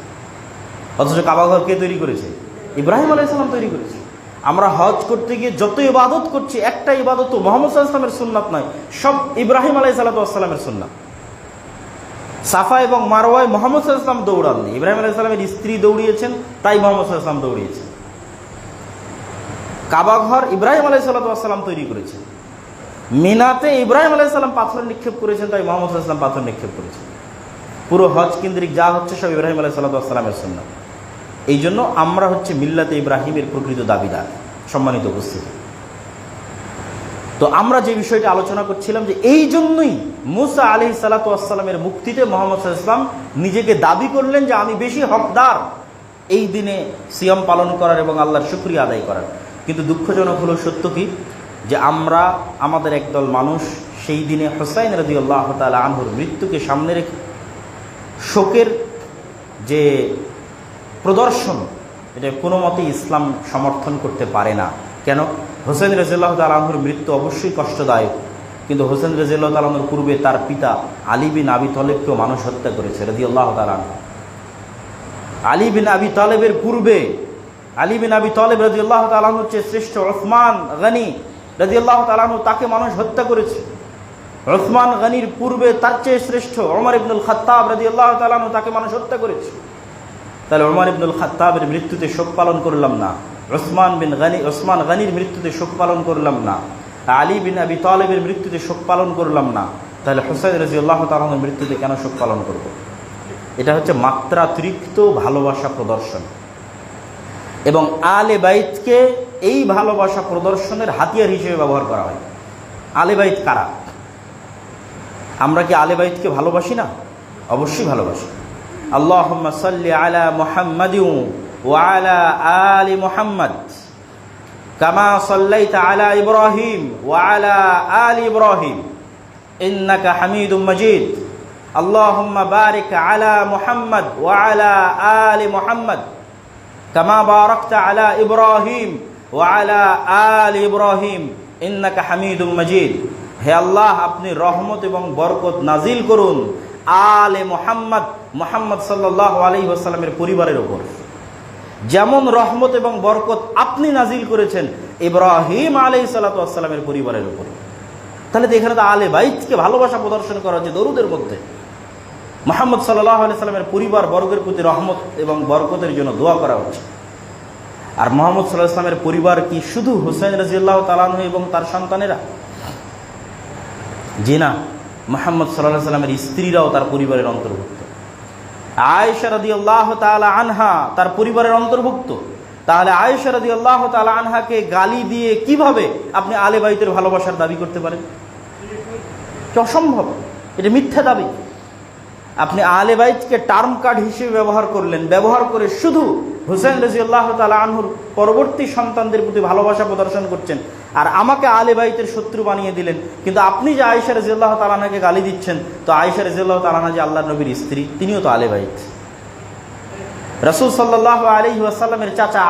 অথচ কাবাঘর কে তৈরি করেছে? ইব্রাহিম আলাইহিস সালাম তৈরি করেছে। আমরা হজ করতে গিয়ে যত ইবাদত করছি, একটা ইবাদত তো মুহাম্মদ সাল্লাল্লাহু আলাইহি ওয়াসাল্লামের সুন্নাত নয়, সব ইব্রাহিম আলাইহিস সালামের সুন্নাত। সাফা এবং মারওয়ায় মুহাম্মদ সাল্লাল্লাহু আলাইহি ওয়াসাল্লাম দৌড়াননি, ইব্রাহিম আলাইহিস সালামের স্ত্রী দৌড়িয়েছেন, তাই মুহাম্মদ সাল্লাল্লাহু আলাইহি ওয়াসাল্লাম দৌড়িয়েছেন। কাবাঘর ইব্রাহিম আলাইহিস সালাম তৈরি করেছেন। মিনাতে ইব্রাহিম আলাইহিস সালাম পাথর নিক্ষেপ করেছেন, তাই মুহাম্মদ সাল্লাল্লাহু আলাইহি ওয়াসাল্লাম পাথর নিক্ষেপ করেছেন। পুরো হজ কেন্দ্রিক যা হচ্ছে সব ইব্রাহিম আলাইহিস সালামের সুন্নাত। এই জন্য আমরা হচ্ছে মিল্লাতে ইব্রাহিমের প্রকৃত দাবিদার। সম্মানিত উপস্থিতি, তো আমরা যে বিষয়টা আলোচনা করছিলাম, যে এই জন্যই মুসা আলাইহিস সালামের মুক্তিতে মুহাম্মদ সাল্লাল্লাহু আলাইহি ওয়াসাল্লাম নিজেকে দাবি করলেন যে আমি বেশি হকদার এই দিনে সিয়াম পালন করার এবং আল্লাহর শুকরিয়া আদায় করার। কিন্তু দুঃখজনক হলো সত্য কি, যে আমরা আমাদের একদল মানুষ সেই দিনে হুসাইন রাদিয়াল্লাহু তাআলা আনহুর মৃত্যুকে সামনে রেখে শোকের যে প্রদর্শন, এটা কোনো মতেই ইসলাম সমর্থন করতে পারে না। কেন? হোসেন রাদিয়াল্লাহু তাআলা আনহুর মৃত্যু অবশ্যই কষ্টদায়ক, কিন্তু হোসেন রাদিয়াল্লাহু তাআলা আনহুর পূর্বে তার পিতা আলী বিন আবি তালেবকেও মানুষ হত্যা করেছে রাদিয়াল্লাহু তাআলা আনহু। আলী বিন আবি তালেবের পূর্বে আলী বিন আবি তালেব রাদিয়াল্লাহু তাআলা আনহুর চেয়ে শ্রেষ্ঠ ওসমান গনি রাদিয়াল্লাহু তাআলা আনহু, তাকে মানুষ হত্যা করেছে। ওসমান গনির পূর্বে তার চেয়ে শ্রেষ্ঠ ওমর ইবনুল খাত্তাব রাদিয়াল্লাহু তাআলা আনহু, তাকে মানুষ হত্যা করেছে। তাহলে ওমর ইবনুল খাত্তাবের মৃত্যুতে শোক পালন করলাম না, ওসমান গনির মৃত্যুতে শোক পালন করলাম না, আলী বিন আবি তালেবের মৃত্যুতে শোক পালন করলাম না, তাহলে হুসাইন রাদিয়াল্লাহু তাআলা আনহুর মৃত্যুতে কেন শোক পালন করব? এটা হচ্ছে মাত্রাতিরিক্ত ভালোবাসা প্রদর্শন, এবং আলে বাইতকে এই ভালোবাসা প্রদর্শনের হাতিয়ার হিসেবে ব্যবহার করা হয়। আলে বাইত কারা? আমরা কি আলে বাইতকে ভালোবাসি না? অবশ্যই ভালোবাসি। আল্লাহুম্মা সাল্লি আলা মুহাম্মাদিন ওয়া আলা আলি মুহাম্মাদ কামা সাল্লাইতা আলা ইব্রাহিম ওয়া আলা আলি ইব্রাহিম ইন্নাকা হামিদুম মাজিদ। আল্লাহুম্মা বারিক আলা মুহাম্মাদ ওয়া আলা আলি মুহাম্মাদ কামা বারাকতা আলা ইব্রাহিম ওয়া আলা আলি ইব্রাহিম ইন্নাকা হামিদুম মাজিদ। হে আল্লাহ, আপনি রহমত এবং বরকত নাজিল করুন আলে মুহাম্মদ, মুহাম্মদ সাল্লাল্লাহু আলাইহি ওয়াসাল্লামের পরিবারের উপর, যেমন রহমত এবং বরকত আপনি নাজিল করেছেন ইব্রাহিম আলাইহিস সালাতু ওয়াস সালামের পরিবারের উপর। তাহলে তো এখানে তো আলে বাইতকে ভালোবাসা প্রদর্শন করা হচ্ছে দরুদের মধ্যে। মুহাম্মদ সাল্লাল্লাহু আলাইহি সাল্লামের পরিবার বর্গের প্রতি রহমত এবং বরকতের জন্য দোয়া করা হচ্ছে। আর মুহাম্মদ সাল্লাল্লাহু আলাইহি সাল্লামের পরিবার কি শুধু হুসাইন রাদিয়াল্লাহু তাআলা আনহু এবং তার সন্তানেরা? জি না, মুহাম্মদ সাল্লাল্লাহু আলাইহি সাল্লামের স্ত্রীরাও তার পরিবারের অন্তর্ভুক্ত। আয়েশা রাদিয়াল্লাহু তাআলা আনহা তার পরিবারের অন্তর্ভুক্ত। তাহলে আয়েশা রাদিয়াল্লাহু তাআলা আনহাকে গালি দিয়ে কিভাবে আপনি আলে বাইতের ভালোবাসার দাবি করতে পারেন? অসম্ভব, এটা মিথ্যা দাবি। আপনি আলে বাইতকে টার্ম কার্ড হিসেবে ব্যবহার করলেন, ব্যবহার করে শুধু হুসাইন রাদিয়াল্লাহু তাআলা আনহুর পরবর্তী সন্তানদের প্রতি ভালোবাসা প্রদর্শন করছেন, আর আমাকে আলে বাইতের শত্রু বানিয়ে দিলেন। কিন্তু আপনি যে আয়েশা রাদিয়াল্লাহু তাআলা আনহাকে গালি দিচ্ছেন, তো আয়েশা রাদিয়াল্লাহু তাআলা আনহা যে আল্লাহর নবীর স্ত্রী, তিনিও তো আলে বাইত। রাসূল সাল্লাল্লাহু আলাইহি ওয়াসাল্লামের চাচা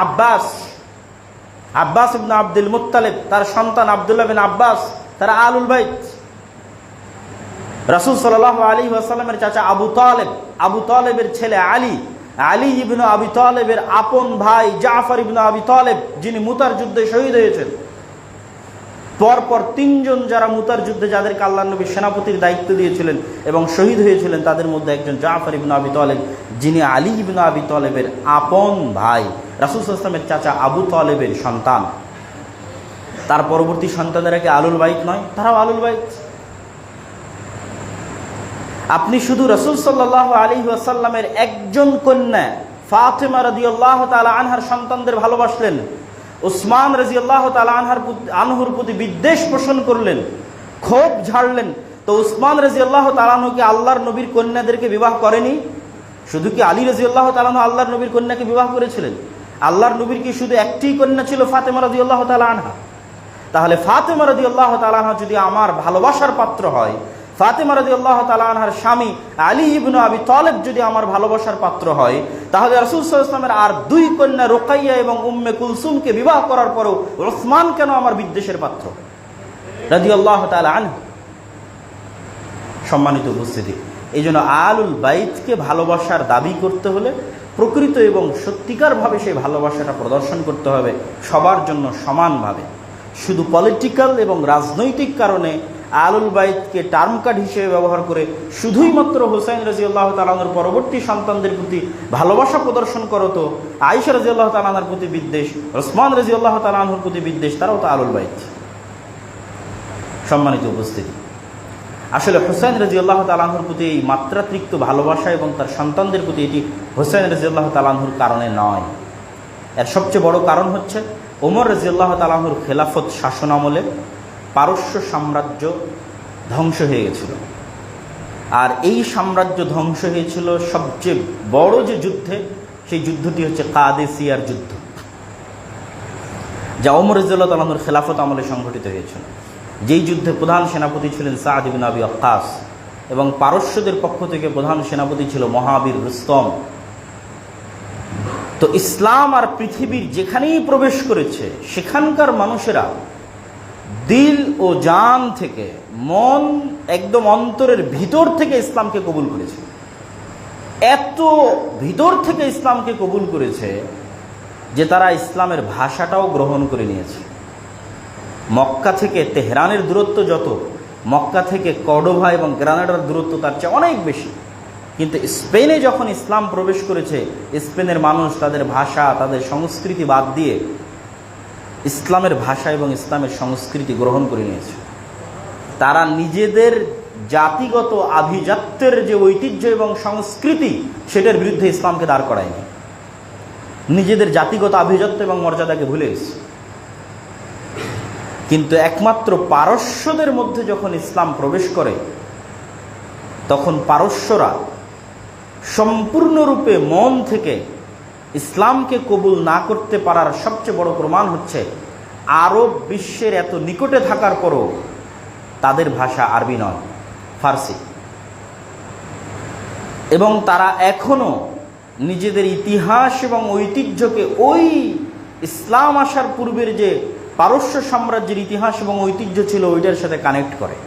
আব্বাস ইবনে আব্দুল মুত্তালিব, তার সন্তান আব্দুল্লাহ বিন আব্বাস, তারা আলুল বাইত। রাসূল সাল্লাল্লাহু আলাইহি ওয়াসাল্লামের চাচা আবু তালেবের ছেলে আলী ইবনে আবি তালেবের আপন ভাই জাফর ইবনে আবি তালেব, যিনি মুতার যুদ্ধে শহীদ হয়েছেন। পরপর তিনজন যারা মুতার যুদ্ধে যাদেরকে আল্লাহর নবী সেনাপতির দায়িত্ব দিয়েছিলেন এবং শহীদ হয়েছিলেন, তাদের মধ্যে একজন জাফর ইবনে আবি তালেব, যিনি আলী ইবনে আবি তালেবের আপন ভাই, রাসূল সাল্লাল্লাহু আলাইহি ওয়াসাল্লামের চাচা আবু তালেবের সন্তান। তার পরবর্তী সন্তানেরা কি আলুল বাইত নয়? তারাও আলুল বাইত। আপনি শুধু রাসূল সাল্লাল্লাহু আলাইহি ওয়াসাল্লামের একজন কন্যা ফাতেমা রাদিয়াল্লাহু তাআলা আনহার সন্তানদের ভালোবাসলেন, উসমান রাদিয়াল্লাহু তাআলা আনহুর প্রতি বিদ্বেষ পোষণ করলেন, ক্ষোভ ঝাড়লেন। তো উসমান রাদিয়াল্লাহু তাআলা আনহু কি আল্লাহর নবীর কন্যাদেরকে বিবাহ করেনি? শুধু কি আলী রাদিয়াল্লাহু তাআলা আনহু আল্লাহর নবীর কন্যাকে বিবাহ করেছিলেন? আল্লাহর নবীর কি শুধু একটি কন্যা ছিল, ফাতেমা রাদিয়াল্লাহু তাআলা আনহা? তাহলে ফাতেমা রাদিয়াল্লাহু তাআলা আনহা যদি আমার ভালোবাসার পাত্র হয়, ফাতেমা রাদিয়াল্লাহু তাআলা আনহার স্বামী আলী ইবনে আবি তালেব যদি আমার ভালোবাসার পাত্র হয়, তাহলে রাসূল সাল্লাল্লাহু আলাইহি ওয়াসাল্লামের আর দুই কন্যা রুকাইয়া এবং উম্মে কুলসুমকে বিবাহ করার পরও উসমান কেন আমার বিদ্বেষের পাত্র রাদিয়াল্লাহু তাআলা আনহু? সম্মানিত উপস্থিতি, এই জন্য আলুল বাইতকে ভালোবাসার দাবি করতে হলে প্রকৃত এবং সত্যিকারভাবে সেই ভালোবাসাটা প্রদর্শন করতে হবে সবার জন্য সমানভাবে। শুধু পলিটিক্যাল এবং রাজনৈতিক কারণে আলুল বাইতকে টার্ম কার্ড হিসেবে ব্যবহার করে শুধুই মাত্র হুসাইন রাদিয়াল্লাহু তাআলা আনহুর পরবর্তী সন্তানদের প্রতি ভালোবাসা প্রদর্শন করো, তো আয়েশা রাদিয়াল্লাহু তাআলা আনহার প্রতি বিদ্বেষ, ওসমান রাদিয়াল্লাহু তাআলা আনহুর প্রতি বিদ্বেষ, তারাও তো আলুল বাইত। সম্মানিত উপস্থিতি, আসলে হুসাইন রাদিয়াল্লাহু তাআলা আনহুর প্রতি এই মাত্রাতিরিক্ত ভালোবাসা এবং তার সন্তানদের প্রতি এটি হুসাইন রাদিয়াল্লাহু তাআলা আনহুর কারণে নয়। এর সবচেয়ে বড় কারণ হচ্ছে ওমর রাদিয়াল্লাহু তাআলা আনহুর খেলাফত শাসন আমলে পারস্য সাম্রাজ্য ধ্বংস হয়ে গেছিল। আর এই সাম্রাজ্য ধ্বংস হয়েছিল সবচেয়ে বড় যে যুদ্ধে, সেই যুদ্ধটি হচ্ছে কাদেসিয়ার যুদ্ধ, যা ওমর রাদিয়াল্লাহু তাআলা আনহুর খেলাফত আমলে সংঘটিত হয়েছিল। যেই যুদ্ধে প্রধান সেনাপতি ছিলেন সাদ ইবনে আবি ওয়াক্কাস এবং পারস্যদের পক্ষ থেকে প্রধান সেনাপতি ছিল মহাবীর রুস্তম। তো ইসলাম আর পৃথিবীর যেখানেই প্রবেশ করেছে সেখানকার মানুষেরা দিল ও জান থেকে, মন একদম অন্তরের ভিতর থেকে ইসলামকে কবুল করেছে। এত ভিতর থেকে ইসলামকে কবুল করেছে যে তারা ইসলামের ভাষাটাও গ্রহণ করে নিয়েছে। মক্কা থেকে তেহরানের দূরত্ব যত, মক্কা থেকে কর্ডোভা এবং গ্রানাডার দূরত্ব তার চেয়ে অনেক বেশি। কিন্তু স্পেনে যখন ইসলাম প্রবেশ করেছে, স্পেনের মানুষ তাদের ভাষা, তাদের সংস্কৃতি বাদ দিয়ে ইসলামের ভাষা এবং ইসলামের সংস্কৃতি গ্রহণ করে নিয়েছে। তারা নিজেদের জাতিগত আভিজাত্যের যে ঐতিহ্য এবং সংস্কৃতি, সেটার বিরুদ্ধে ইসলামকে দাঁড় করায়নি। নিজেদের জাতিগত আভিজাত্য এবং মর্যাদাকে ভুলে গেছে। কিন্তু একমাত্র পারস্যদের মধ্যে যখন ইসলাম প্রবেশ করে, তখন পারস্যরা সম্পূর্ণরূপে মন থেকে ইসলামকে কবুল না করতে পারার সবচেয়ে বড় প্রমাণ হচ্ছে আরব বিশ্বের এত নিকটে থাকার পরও তাদের ভাষা আরবি নয়, ফার্সি। এবং তারা এখনো নিজেদের ইতিহাস এবং ঐতিহ্যকে ওই ইসলাম আসার পূর্বের যে পারস্য সাম্রাজ্যের ইতিহাস এবং ঐতিহ্য ছিল ওইটার সাথে কানেক্ট করে।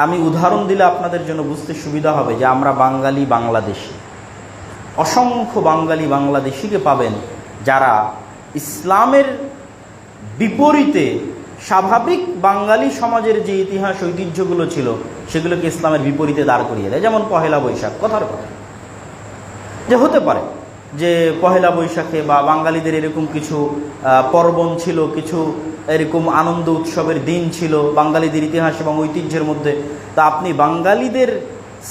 আমি উদাহরণ দিলে আপনাদের জন্য বুঝতে সুবিধা হবে যে আমরা বাঙালি বাংলাদেশি, অসংখ্য বাঙালি বাংলাদেশিকে পাবেন যারা ইসলামের বিপরীতে স্বাভাবিক বাঙালি সমাজের যে ইতিহাস ঐতিহ্যগুলো ছিল সেগুলোকে ইসলামের বিপরীতে দাঁড় করিয়ে দেয়। যেমন পহেলা বৈশাখ, কথার কথা যে হতে পারে যে পহেলা বৈশাখে বা বাঙালিদের এরকম কিছু পার্বণ ছিল, কিছু এরকম আনন্দ উৎসবের দিন ছিল বাঙালিদের ইতিহাস এবং ঐতিহ্যের মধ্যে। তা আপনি বাঙালিদের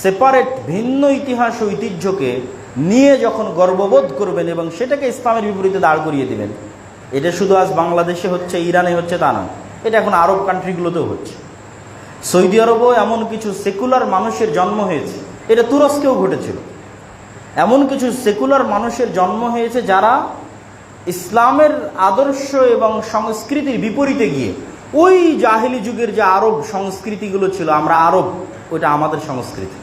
সেপারেট ভিন্ন ইতিহাস ঐতিহ্যকে নিয়ে যখন গর্ববোধ করবেন এবং সেটাকে ইসলামের বিপরীতে দাঁড় করিয়ে দিবেন, এটা শুধু আজ বাংলাদেশে হচ্ছে, ইরানে হচ্ছে তা নয়, এটা এখন আরব কান্ট্রিগুলোতেও হচ্ছে। সৌদি আরবেও এমন কিছু সেকুলার মানুষের জন্ম হয়েছে, এটা তুরস্কেও ঘটেছিল। এমন কিছু সেকুলার মানুষের জন্ম হয়েছে যারা ইসলামের আদর্শ এবং সংস্কৃতির বিপরীতে গিয়ে ওই জাহেলি যুগের যে আরব সংস্কৃতিগুলো ছিল, আমরা আরব, ওইটা আমাদের সংস্কৃতি,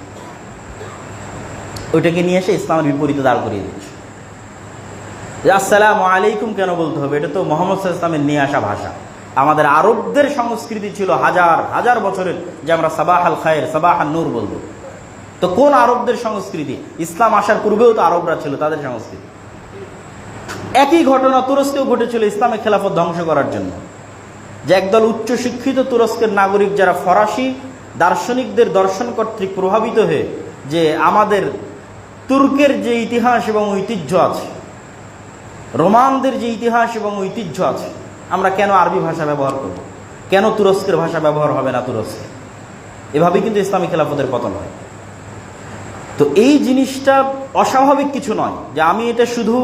ওইটাকে নিয়ে এসে ইসলামের বিপরীতে দাঁড় করিয়ে দিচ্ছে। আসসালামু আলাইকুম কেন বলতে হবে? এটা তো মোহাম্মদ সাল্লাল্লাহু আলাইহি ওয়াসাল্লামের নিয়ে আসা ভাষা। আমাদের আরবদের সংস্কৃতি ছিল হাজার হাজার বছরের, যে আমরা সাবাহ আল খায়ের, সাবাহ আন নূর বলবো। তো কোন আরবদের সংস্কৃতি? ইসলাম আসার পূর্বেও তো আরবরা ছিল, তাদের সংস্কৃতি। একই ঘটনা তুরস্কেও ঘটেছিল ইসলামের খেলাফত ধ্বংস করার জন্য, যে একদল উচ্চ শিক্ষিত তুরস্কের নাগরিক যারা ফরাসি দার্শনিকদের দর্শন কর্তৃক প্রভাবিত হয়ে যে আমাদের তুর্কের যে ইতিহাস এবং ঐতিহ্য আছে, রোমানদের যে ইতিহাস এবং ঐতিহ্য আছে, আমরা কেন আরবি ভাষা ব্যবহার করব? কেন তুরস্কের ভাষা ব্যবহার হবে না তুরস্কে? এভাবেই কিন্তু ইসলামী খেলাফতের পতন হয়। তো এই জিনিসটা অস্বাভাবিক কিছু নয় যে আমি এটা শুধু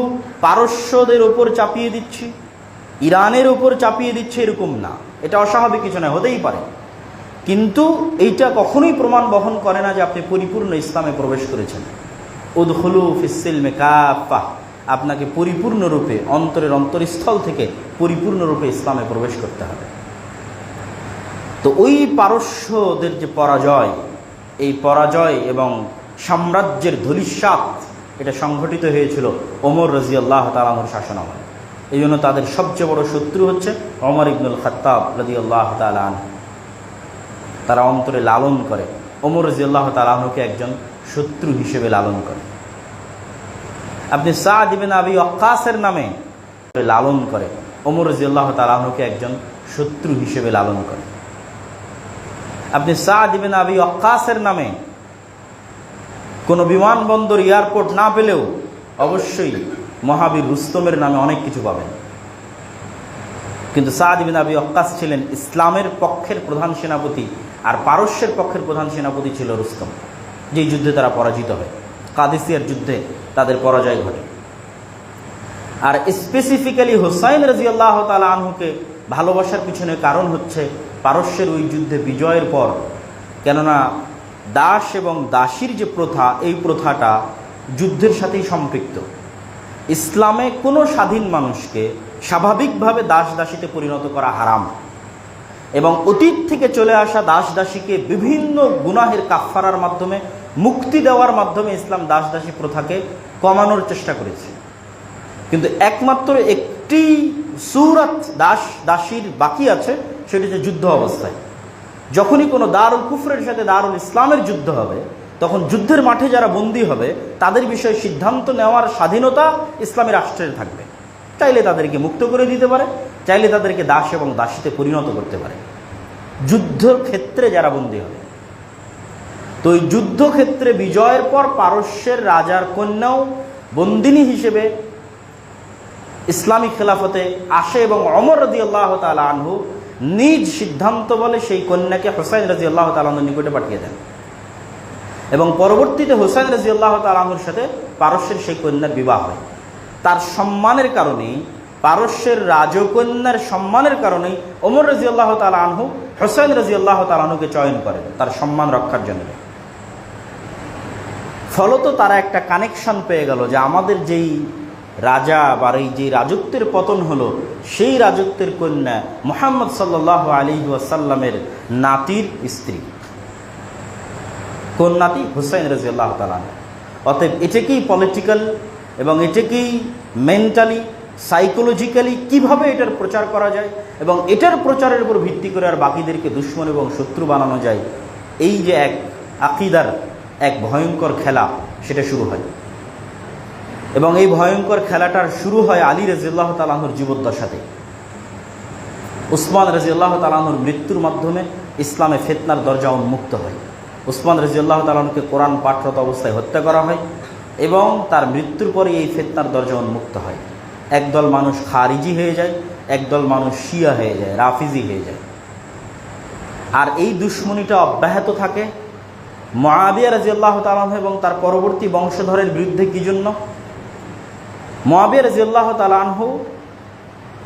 পারস্যদের ওপর চাপিয়ে দিচ্ছি, ইরানের ওপর চাপিয়ে দিচ্ছি, এরকম না। এটা অস্বাভাবিক কিছু নয়, হতেই পারে। কিন্তু এইটা কখনোই প্রমাণ বহন করে না যে আপনি পরিপূর্ণ ইসলামে প্রবেশ করেছেন। উদখুলু ফিস-সিলমি কাফা, আপনাকে পরিপূর্ণরূপে অন্তরের অন্তরস্থল থেকে পরিপূর্ণরূপে ইসলামে প্রবেশ করতে হবে। তো ওই পারস্যদের যে পরাজয়, এই পরাজয় এবং সাম্রাজ্যের ধূলিসাৎ এটা সংঘটিত হয়েছিল ওমর রাদিয়াল্লাহু তাআলা আনহুর শাসনামলে। এই জন্য তাদের সবচেয়ে বড় শত্রু হচ্ছে ওমর ইবনুল খাত্তাব রাদিয়াল্লাহু তাআলা আনহু। তারা অন্তরে লালন করে, ওমর রাদিয়াল্লাহু তাআলা আনহুকে একজন শত্রু হিসেবে লালন করে। আপনি সাদ ইবনে আবি ওয়াক্কাসের নামে লালন করে, ওমর রাদিয়াল্লাহু তাআলা আনহুকে একজন শত্রু হিসেবে লালন করে। আপনি সাদ ইবনে আবি ওয়াক্কাসের নামে কোনো বিমানবন্দর, এয়ারপোর্ট না পেলেও অবশ্যই মহাবীর রুস্তমের নামে অনেক কিছু পাবেন। কিন্তু সাদ ইবনে আবি ওয়াক্কাস ছিলেন ইসলামের পক্ষের প্রধান সেনাপতি, আর পারস্যের পক্ষের প্রধান সেনাপতি ছিল রুস্তম, যেই যুদ্ধে তারা পরাজিত হয়। কাদিসিয়ার যুদ্ধে তাদের পরাজয় ঘটে। আর স্পেসিফিক্যালি হুসাইন রাদিয়াল্লাহু তাআলা আনহুকে ভালোবাসার পিছনে কারণ হচ্ছে পারস্যের ওই যুদ্ধে বিজয়ের পর, কেননা দাস এবং দাসীর যে প্রথা, এই প্রথাটা যুদ্ধের সাথেই সম্পৃক্ত। ইসলামে কোনো স্বাধীন মানুষকে স্বাভাবিকভাবে দাস দাসীতে পরিণত করা হারাম, এবং অতীত থেকে চলে আসা দাস দাসীকে বিভিন্ন গুনাহের কাফফারার মাধ্যমে, মুক্তি দেওয়ার মাধ্যমে ইসলাম দাস দাসী প্রথাকে কমানোর চেষ্টা করেছে। কিন্তু একমাত্র একটি সূরাত দাসীর বাকি আছে, সেটি হচ্ছে যুদ্ধ অবস্থায়। যখনই কোনো দারুল কুফরের সাথে দারুল ইসলামের যুদ্ধ হবে, তখন যুদ্ধের মাঠে যারা বন্দী হবে তাদের বিষয়ে সিদ্ধান্ত নেওয়ার স্বাধীনতা ইসলামী রাষ্ট্রের থাকবে। চাইলে তাদেরকে মুক্ত করে দিতে পারে, চাইলে তাদেরকে দাস এবং দাসীতে পরিণত করতে পারে, যুদ্ধক্ষেত্রে যারা বন্দী হবে। তো এই যুদ্ধক্ষেত্রে বিজয়ের পর পারস্যের রাজার কন্যাও বন্দিনী হিসেবে ইসলামী খেলাফতে আসে এবং ওমর রাদিয়াল্লাহু তাআলা আনহু নিজ সিদ্ধান্ত বলে সেই কন্যাকে হুসাইন রাদিয়াল্লাহু তাআলা আনহুর নিকটে পাঠিয়ে দেন এবং পরবর্তীতে হুসাইন রাদিয়াল্লাহু তাআলা আনহুর সাথে পারস্যের সেই কন্যার বিবাহ হয়। তার সম্মানের কারণেই, পারস্যের রাজকন্যার সম্মানের কারণেই ওমর রাদিয়াল্লাহু তাআলা আনহু হুসাইন রাদিয়াল্লাহু তাআলা আনহুকে চয়ন করেন তার সম্মান রক্ষার জন্য। ফলত তারা একটা কানেকশন পেয়ে গেল যে আমাদের যেই রাজা বা এই যে রাজত্বের পতন হলো, সেই রাজত্বের কন্যা মুহাম্মদ সাল্লাল্লাহু আলাইহি ওয়াসাল্লামের নাতির স্ত্রী। কোন নাতি? হুসাইন রাদিয়াল্লাহু তাআলা। অতএব এটাকেই পলিটিক্যাল এবং এটাকেই মেন্টালি, সাইকোলজিক্যালি কিভাবে এটার প্রচার করা যায় এবং এটার প্রচারের উপর ভিত্তি করে আর বাকিদেরকে দুশমন এবং শত্রু বানানো যায়, এই যে এক আকিদার এক ভয়ঙ্কর খেলা, সেটা শুরু হয়। এবং এই ভয়ঙ্কর খেলাটার শুরু হয় আলী রাদিয়াল্লাহু তাআলা আনহুর জীবদ্দশাতে। উসমান রাদিয়াল্লাহু তাআলা আনহুর মৃত্যুর মাধ্যমে ইসলামে ফিতনার দরজা উন্মুক্ত হয়। উসমান রাদিয়াল্লাহু তাআলা আনহুকে কোরআন পাঠরত অবস্থায় হত্যা করা হয় এবং তার মৃত্যুর পরে এই ফিতনার দরজা উন্মুক্ত হয়। একদল মানুষ খারিজি হয়ে যায়, একদল মানুষ শিয়া হয়ে যায়, রাফিজি হয়ে যায়। আর এই দুশমনিটা অব্যাহত থাকে মুআবিয়া রাদিয়াল্লাহু তাআলা আনহু এবং তার পরবর্তী বংশধরের বিরুদ্ধে। কি জন্য? মুআবিয়া রাদিয়াল্লাহু তাআলা আনহু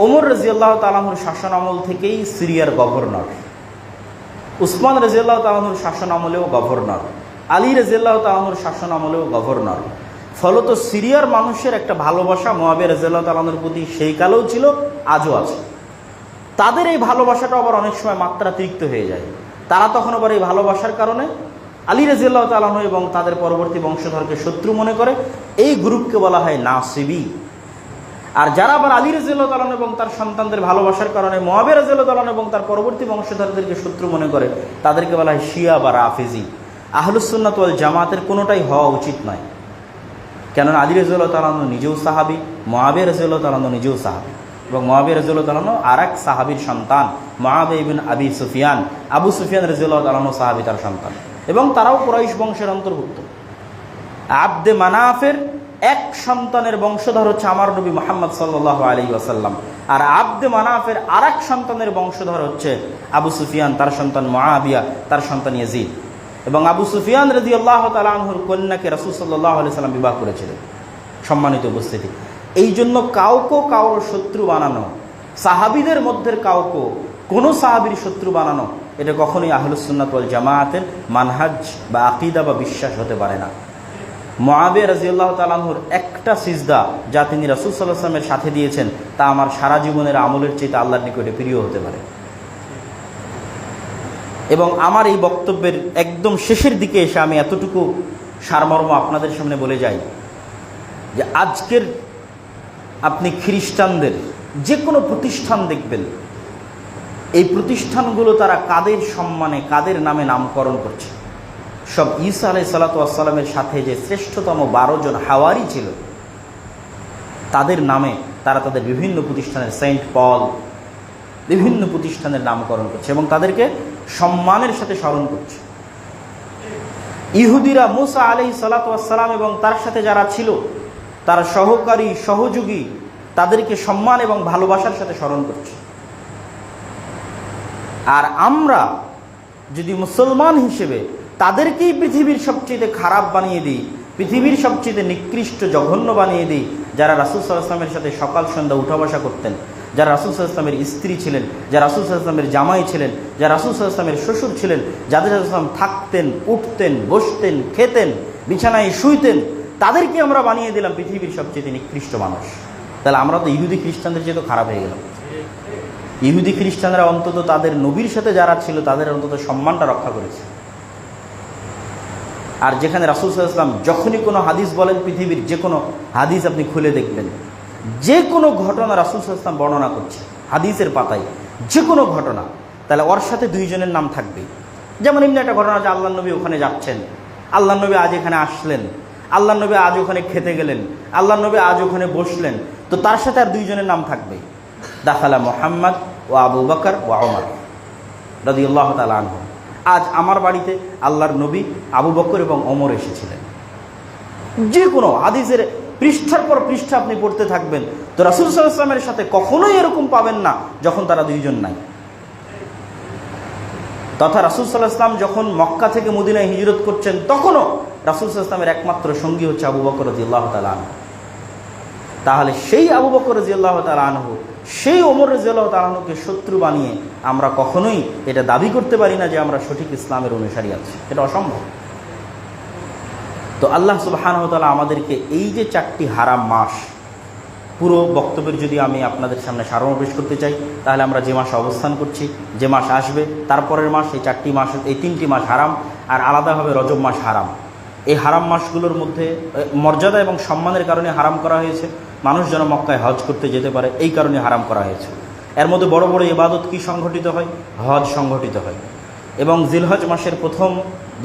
ওমর রাদিয়াল্লাহু তাআলা আনহুর শাসন আমল থেকেই সিরিয়ার গভর্নর, উসমান রাদিয়াল্লাহু তাআলা আনহুর শাসন আমলেও গভর্নর, আলী রাদিয়াল্লাহু তাআলা আনহুর শাসন আমলেও গভর্নর। ফলত সিরিয়ার মানুষের একটা ভালোবাসা মুআবিয়া রাদিয়াল্লাহু তাআলা আনহুর প্রতি সেই কালেও ছিল, আজও আছে। তাদের এই ভালোবাসাটা আবার অনেক সময় মাত্রাতিরিক্ত হয়ে যায়। তারা তখন আবার এই ভালোবাসার কারণে আলী রাদিয়াল্লাহু তাআলা আনহু এবং তাদের পরবর্তী বংশধরকে শত্রু মনে করে। এই গ্রুপকে বলা হয় নাসিবি। আর যারা আবার আলী রাদিয়াল্লাহু তাআলা আনহু এবং তার সন্তানদের ভালোবাসার কারণে মুআবিয়া রাদিয়াল্লাহু তাআলা আনহু এবং তার পরবর্তী বংশধরদেরকে শত্রু মনে করে, তাদেরকে বলা হয় শিয়া বা রাফিজি। আহলুস সুন্নাত ওয়াল জামাতের কোনোটাই হওয়া উচিত নয়। কেননা আলী রাদিয়াল্লাহু তাআলা আনহু নিজেও সাহাবী, মুআবিয়া রাদিয়াল্লাহু তাআলা আনহু নিজেও সাহাবী এবং মুআবিয়া রাদিয়াল্লাহু তাআলা আনহু আর এক সাহাবীর সন্তান, মুআবিয়া ইবনে আবি সুফিয়ান। আবু সুফিয়ান রাদিয়াল্লাহু তাআলা আনহু সাহাবী, তার সন্তান, এবং তারাও কুরাইশ বংশের অন্তর্ভুক্ত। আব্দে মানাফের এক সন্তানের বংশধর হচ্ছে আমার নবী মুহাম্মদ সাল্লাল্লাহু আলাইহি ওয়াসাল্লাম, আর আব্দে মানাফের আর এক সন্তানের বংশধর হচ্ছে আবু সুফিয়ান, তার সন্তান মুআবিয়া, তার সন্তান ইয়াজিদ। এবং আবু সুফিয়ান রাদিয়াল্লাহু তাআলা আনহুর কন্যাকে রাসূল সাল্লাল্লাহু আলাইহি ওয়াসাল্লাম বিবাহ করেছিলেন। সম্মানিত উপস্থিতি, এই জন্য কাউর শত্রু বানানো, সাহাবীদের মধ্যে কোনো সাহাবীর শত্রু বানানো, এটা কখনোই আহলুস সুন্নাত ওয়াল জামাতের মানহাজ বা আকীদা বা বিশ্বাস হতে পারে না। মুআবিয়া রাদিয়াল্লাহু তাআলা আনহুর একটা সিজদা যা তিনি রাসূল সাল্লাল্লাহু আলাইহি ওয়াসাল্লামের সাথে দিয়েছেন, তা আমার সারা জীবনের আমলের চেয়ে আল্লাহর নিকটে প্রিয় হতে পারে। এবং আমার এই বক্তব্যের একদম শেষের দিকে এসে আমি এতটুকু সারমর্ম আপনাদের সামনে বলে যাই যে আজকের আপনি খ্রিস্টানদের যে কোনো প্রতিষ্ঠান দেখবেন, এই প্রতিষ্ঠানগুলো তারা কাদের সম্মানে, কাদের নামে নামকরণ করছে। সব ঈসা আলাইহিস সালাতু ওয়াস সালামের সাথে যে শ্রেষ্ঠতম 12 জন হাওয়ারি ছিল, তাদের নামে তারা তাদের বিভিন্ন প্রতিষ্ঠানের, সেন্ট পল, বিভিন্ন প্রতিষ্ঠানের নামকরণ করছে এবং তাদেরকে সম্মানের সাথে স্মরণ করছে। ইহুদিরা মুসা আলাইহিস সালাতু ওয়াস সালাম এবং তার সাথে যারা ছিল, তার সহকারী, সহযোগী, তাদেরকে সম্মান এবং ভালোবাসার সাথে স্মরণ করছে। আর আমরা যদি মুসলমান হিসেবে তাদেরকেই পৃথিবীর সবচেয়ে খারাপ বানিয়ে দিই, পৃথিবীর সবচেয়ে নিকৃষ্ট, জঘন্য বানিয়ে দিই, যারা রাসূল সাল্লাল্লাহু আলাইহি ওয়াসাল্লামের সাথে সকাল সন্ধ্যা উঠা বসা করতেন, যারা রাসূল সাল্লাল্লাহু আলাইহি ওয়াসাল্লামের স্ত্রী ছিলেন, যারা রাসূল সাল্লাল্লাহু আলাইহি ওয়াসাল্লামের জামাই ছিলেন, যারা রাসূল সাল্লাল্লাহু আলাইহি ওয়াসাল্লামের শ্বশুর ছিলেন, যাদের সাথে থাকতেন, উঠতেন, বসতেন, খেতেন, বিছানায় শুইতেন, তাদেরকে আমরা বানিয়ে দিলাম পৃথিবীর সবচেয়ে নিকৃষ্ট মানুষ। তাহলে আমরা তো ইহুদি খ্রিস্টানদের চেয়ে তো খারাপ হয়ে গেলাম। ইহুদি খ্রিস্টানরা অন্তত তাদের নবীর সাথে যারা ছিল তাদের অন্তত সম্মানটা রক্ষা করেছে। আর যেখানে রাসূল সাল্লাল্লাহু আলাইহি ওয়াসাল্লাম যখনই কোনো হাদিস বলেন, পৃথিবীর যে কোনো হাদিস আপনি খুলে দেখবেন, যে কোনো ঘটনা রাসূল সাল্লাল্লাহু আলাইহি ওয়াসাল্লাম বর্ণনা করছে হাদিসের পাতায়, যে কোনো ঘটনা, তাহলে ওর সাথে দুইজনের নাম থাকবে। যেমন এমনি একটা ঘটনা যে আল্লাহ নবী ওখানে যাচ্ছেন, আল্লাহ নবী আজ এখানে আসলেন, আল্লাহ নবী আজ ওখানে খেতে গেলেন, আল্লাহ নবী আজ ওখানে বসলেন, তো তার সাথে আর দুইজনের নাম থাকবে, দাখালা মুহাম্মদ ও আবু বকর ও ওমর রাদিয়াল্লাহু তাআলা আনহু। আজ আমার বাড়িতে আল্লাহর নবী, আবু বকর এবং ওমর এসেছিলেন। যে কোনো হাদিসের পৃষ্ঠার পর পৃষ্ঠা আপনি পড়তে থাকবেন, তো রাসূল সাল্লাল্লাহু আলাইহি ওয়াসাল্লামের সাথে কখনোই এরকম পাবেন না যখন তারা দুইজন নাই। তথা রাসূল সাল্লাল্লাহু আলাইহি ওয়াসাল্লাম যখন মক্কা থেকে মদিনায় হিজরত করছেন, তখনও রাসূল সাল্লাল্লাহু আলাইহি ওয়াসাল্লামের একমাত্র সঙ্গী হচ্ছে আবু বকর রাদিয়াল্লাহু তাআলা আনহু। তাহলে সেই আবু বকর রাদিয়াল্লাহু তাআলা আনহু, সেই ওমর রাদিয়াল্লাহু তাআলা আনহুকে শত্রু বানিয়ে আমরা কখনোই এটা দাবি করতে পারি না যে আমরা সঠিক ইসলামের অনুসারী আছি, এটা অসম্ভব। তো আল্লাহ সুবহানাহু ওয়া তাআলা আমাদেরকে এই যে 4টি হারাম মাস, পুরো বক্তব্যের যদি আমি আপনাদের সামনে সারমর্ম করতে চাই, তাহলে আমরা যে মাসে অবস্থান করছি, যে মাস আসবে, তারপরের মাস, এই 4টি মাস, এই 3টি মাস হারাম, আর আলাদাভাবে রজব মাস হারাম। এই হারাম মাসগুলোর মধ্যে মর্যাদা এবং সম্মানের কারণে হারাম করা হয়েছে। মানুষ যেন মক্কায় হজ করতে যেতে পারে, এই কারণে হারাম করা হয়েছে। এর মধ্যে বড় বড় ইবাদত কি সংঘটিত হয়? হজ সংঘটিত হয়। এবং জিলহজ মাসের প্রথম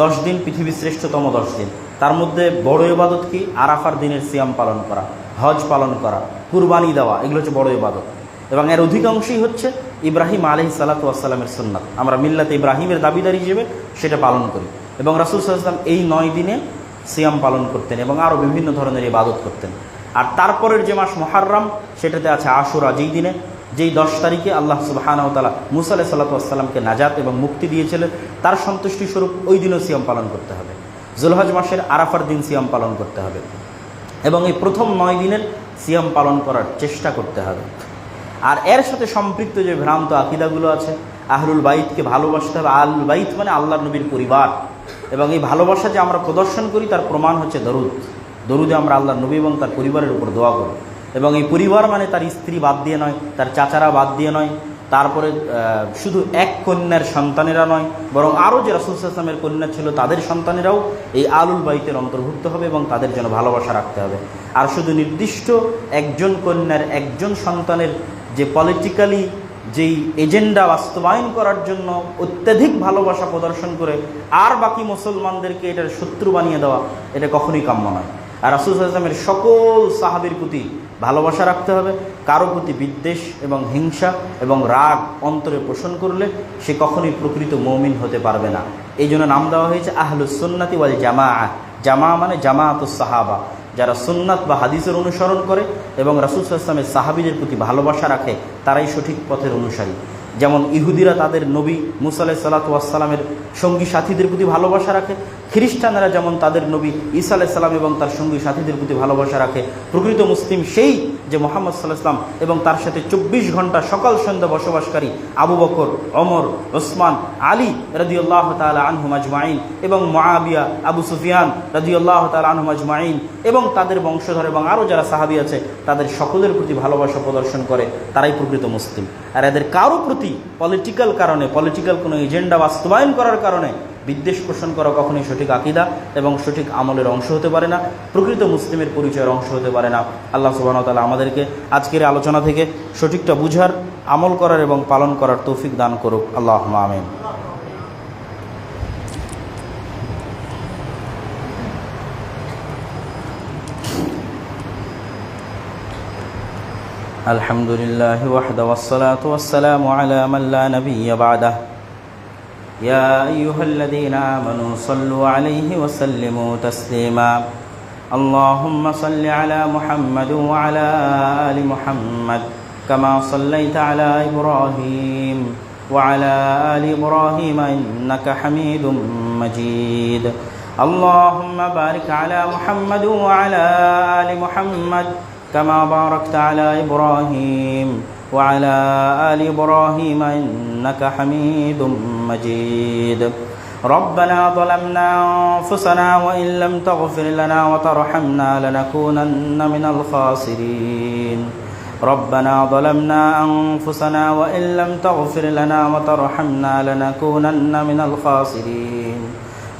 10 দিন পৃথিবীর শ্রেষ্ঠতম 10 দিন, তার মধ্যে বড় ইবাদত কি? আরাফার দিনের সিয়াম পালন করা, হজ পালন করা, কুরবানি দেওয়া, এগুলো হচ্ছে বড় ইবাদত। এবং এর অধিকাংশই হচ্ছে ইব্রাহিম আলাইহিস সালাতু ওয়াস সালামের সুন্নাত। আমরা মিল্লাতে ইব্রাহিমের দাবিদার হিসেবে সেটা পালন করি। এবং রাসূল সাল্লাল্লাহু আলাইহি ওয়াসাল্লাম এই 9 দিনে সিয়াম পালন করতেন এবং আরও বিভিন্ন ধরনের ইবাদত করতেন। আর তারপরের যে মাস মুহররম, সেটাতে আছে আশুরা, যেই 10 তারিখে আল্লাহ সুবহানাহু ওয়া তাআলা মুসা আলাইহিস সালাতু ওয়াস সালামকে নাজাত এবং মুক্তি দিয়েছিলেন, তার সন্তুষ্টি স্বরূপ ওই দিনও সিয়াম পালন করতে হবে। জিলহজ মাসের আরাফার দিন সিয়াম পালন করতে হবে এবং এই প্রথম 9 দিনের সিয়াম পালন করার চেষ্টা করতে হবে। আর এর সাথে সম্পৃক্ত যে ভ্রান্ত আকিদাগুলো আছে, আহলুল বাইতকে ভালোবাসতে হবে। আহলুল বাইত মানে আল্লাহর নবীর পরিবার, এবং এই ভালোবাসা যে আমরা প্রদর্শন করি তার প্রমাণ হচ্ছে দরুদে আমরা আল্লাহর নবী এবং তার পরিবারের উপর দোয়া করি। এবং এই পরিবার মানে তার স্ত্রী বাদ দিয়ে নয়, তার চাচারা বাদ দিয়ে নয়, তারপরে শুধু এক কন্যার সন্তানেরা নয়, বরং আরও যে রাসূল সাল্লাল্লাহু আলাইহি ওয়াসাল্লামের কন্যা ছিল তাদের সন্তানেরাও এই আহলুল বাইতের অন্তর্ভুক্ত হবে এবং তাদের জন্য ভালোবাসা রাখতে হবে। আর শুধু নির্দিষ্ট একজন কন্যার, একজন সন্তানের যে পলিটিক্যালি যেই এজেন্ডা বাস্তবায়ন করার জন্য অত্যাধিক ভালোবাসা প্রদর্শন করে আর বাকি মুসলমানদেরকে এটার শত্রু বানিয়ে দেওয়া, এটা কখনোই কাম্য নয়। আর রাসূল সাল্লাল্লাহু আলাইহি ওয়াসাল্লামের সকল সাহাবীর প্রতি ভালোবাসা রাখতে হবে। কারো প্রতি বিদ্বেষ এবং হিংসা এবং রাগ অন্তরে পোষণ করলে সে কখনোই প্রকৃত মুমিন হতে পারবে না। এই জন্য নাম দেওয়া হয়েছে আহলুস সুন্নাতি ওয়াল জামাআহ। জামা মানে জামাআতুস সাহাবা, যারা সুন্নাত বা হাদিসের অনুসরণ করে এবং রাসূল সাল্লাল্লাহু আলাইহি ওয়াসাল্লামের সাহাবীদের প্রতি ভালোবাসা রাখে, তারাই সঠিক পথের অনুসারী। যেমন ইহুদিরা তাদের নবী মুসা আলাইহিস সালাতু ওয়াস সালামের সঙ্গী সাথীদের প্রতি ভালোবাসা রাখে, খ্রিস্টানরা যেমন তাদের নবী ঈসা আলাইহিস সালাম এবং তার সঙ্গী সাথীদের প্রতি ভালোবাসা রাখে। প্রকৃত মুসলিম সেই যে মুহাম্মদ সাল্লাল্লাহু আলাইহি ওয়াসাল্লাম এবং তার সাথে 24 ঘন্টা সকাল সন্ধ্যা বসবাসকারী আবু বকর, ওমর, ওসমান, আলী রাদিয়াল্লাহু তাআলা আনহুম আজমাইন এবং মুআবিয়া, আবু সুফিয়ান রাদিয়াল্লাহু তাআলা আনহুম আজমাইন এবং তাদের বংশধর এবং আরও যারা সাহাবী আছে, তাদের সকলের প্রতি ভালোবাসা প্রদর্শন করে, তারাই প্রকৃত মুসলিম। আর এদের কারো প্রতি পলিটিক্যাল কারণে, পলিটিক্যাল কোনো এজেন্ডা বাস্তবায়ন করার কারণে বিদ্বেষ পোষণ করা কখনোই সঠিক আকীদা এবং সঠিক আমলের অংশ হতে পারে না, প্রকৃত মুসলিমের পরিচয়ের অংশ হতে পারে না। আল্লাহ সুবহানাহু ওয়া তাআলা আমাদেরকে আজকের আলোচনা থেকে সঠিকটা বুঝার, আমল করার এবং পালন করার তৌফিক দান করুক। আল্লাহুম্মা আমিন। আলহামদুলিল্লাহি ওয়াহদা ওয়াসসালাতু ওয়াসসালামু আলা মান লা নাবিয়্যা বা'দাহু। يا أيها الذين آمنوا صلوا عليه وسلموا تسليما. اللهم صل على محمد وعلى آل محمد كما صليت على إبراهيم وعلى آل إبراهيم إنك حميد مجيد. اللهم بارك على محمد وعلى آل محمد كما باركت على إبراهيم وعلى آل إبراهيم إنك حميد مجيد. ربنا ظلمنا أنفسنا وإن لم تغفر لنا وترحمنا لنكونن من الخاسرين. ربنا ظلمنا أنفسنا وإن لم تغفر لنا وترحمنا لنكونن من الخاسرين.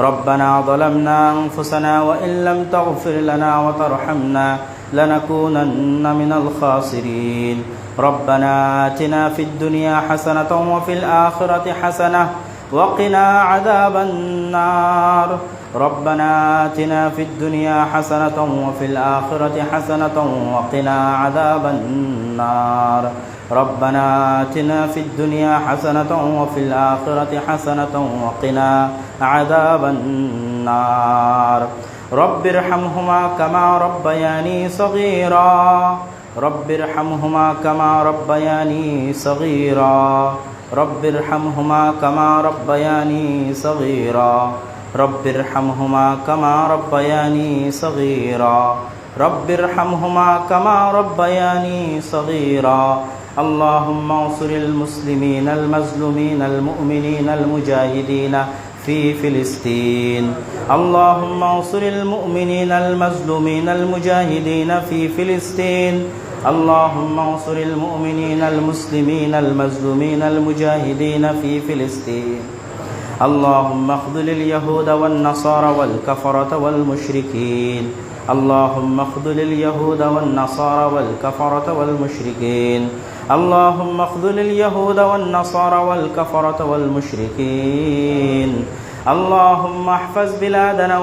ربنا ظلمنا أنفسنا وإن لم تغفر لنا وترحمنا لنكونن من الخاسرين ربنا آتنا في الدنيا حسنة وفي الآخرة حسنة وقنا عذاب النار ربنا آتنا في الدنيا حسنة وفي الآخرة حسنة وقنا عذاب النار ربنا آتنا في الدنيا حسنة وفي الآخرة حسنة وقنا عذاب النار رب ارحمهما كما ربياني صغيرا رب ارحمهما كما ربياني صغيرا رب ارحمهما كما ربياني صغيرا رب ارحمهما كما ربياني صغيرا رب ارحمهما كما ربياني صغيرا اللهم انصر المسلمين المظلومين المؤمنين المجاهدين في فلسطين اللهم انصر المؤمنين المظلومين المجاهدين في فلسطين اللهم انصر المؤمنين المسلمين المظلومين المجاهدين في فلسطين اللهم اخذل اليهود والنصارى والكفرة والمشركين اللهم اخذل اليهود والنصارى والكفرة والمشركين اللهم اخذل اليهود والنصارى والكفرة والمشركين اللهم احفظ بلادنا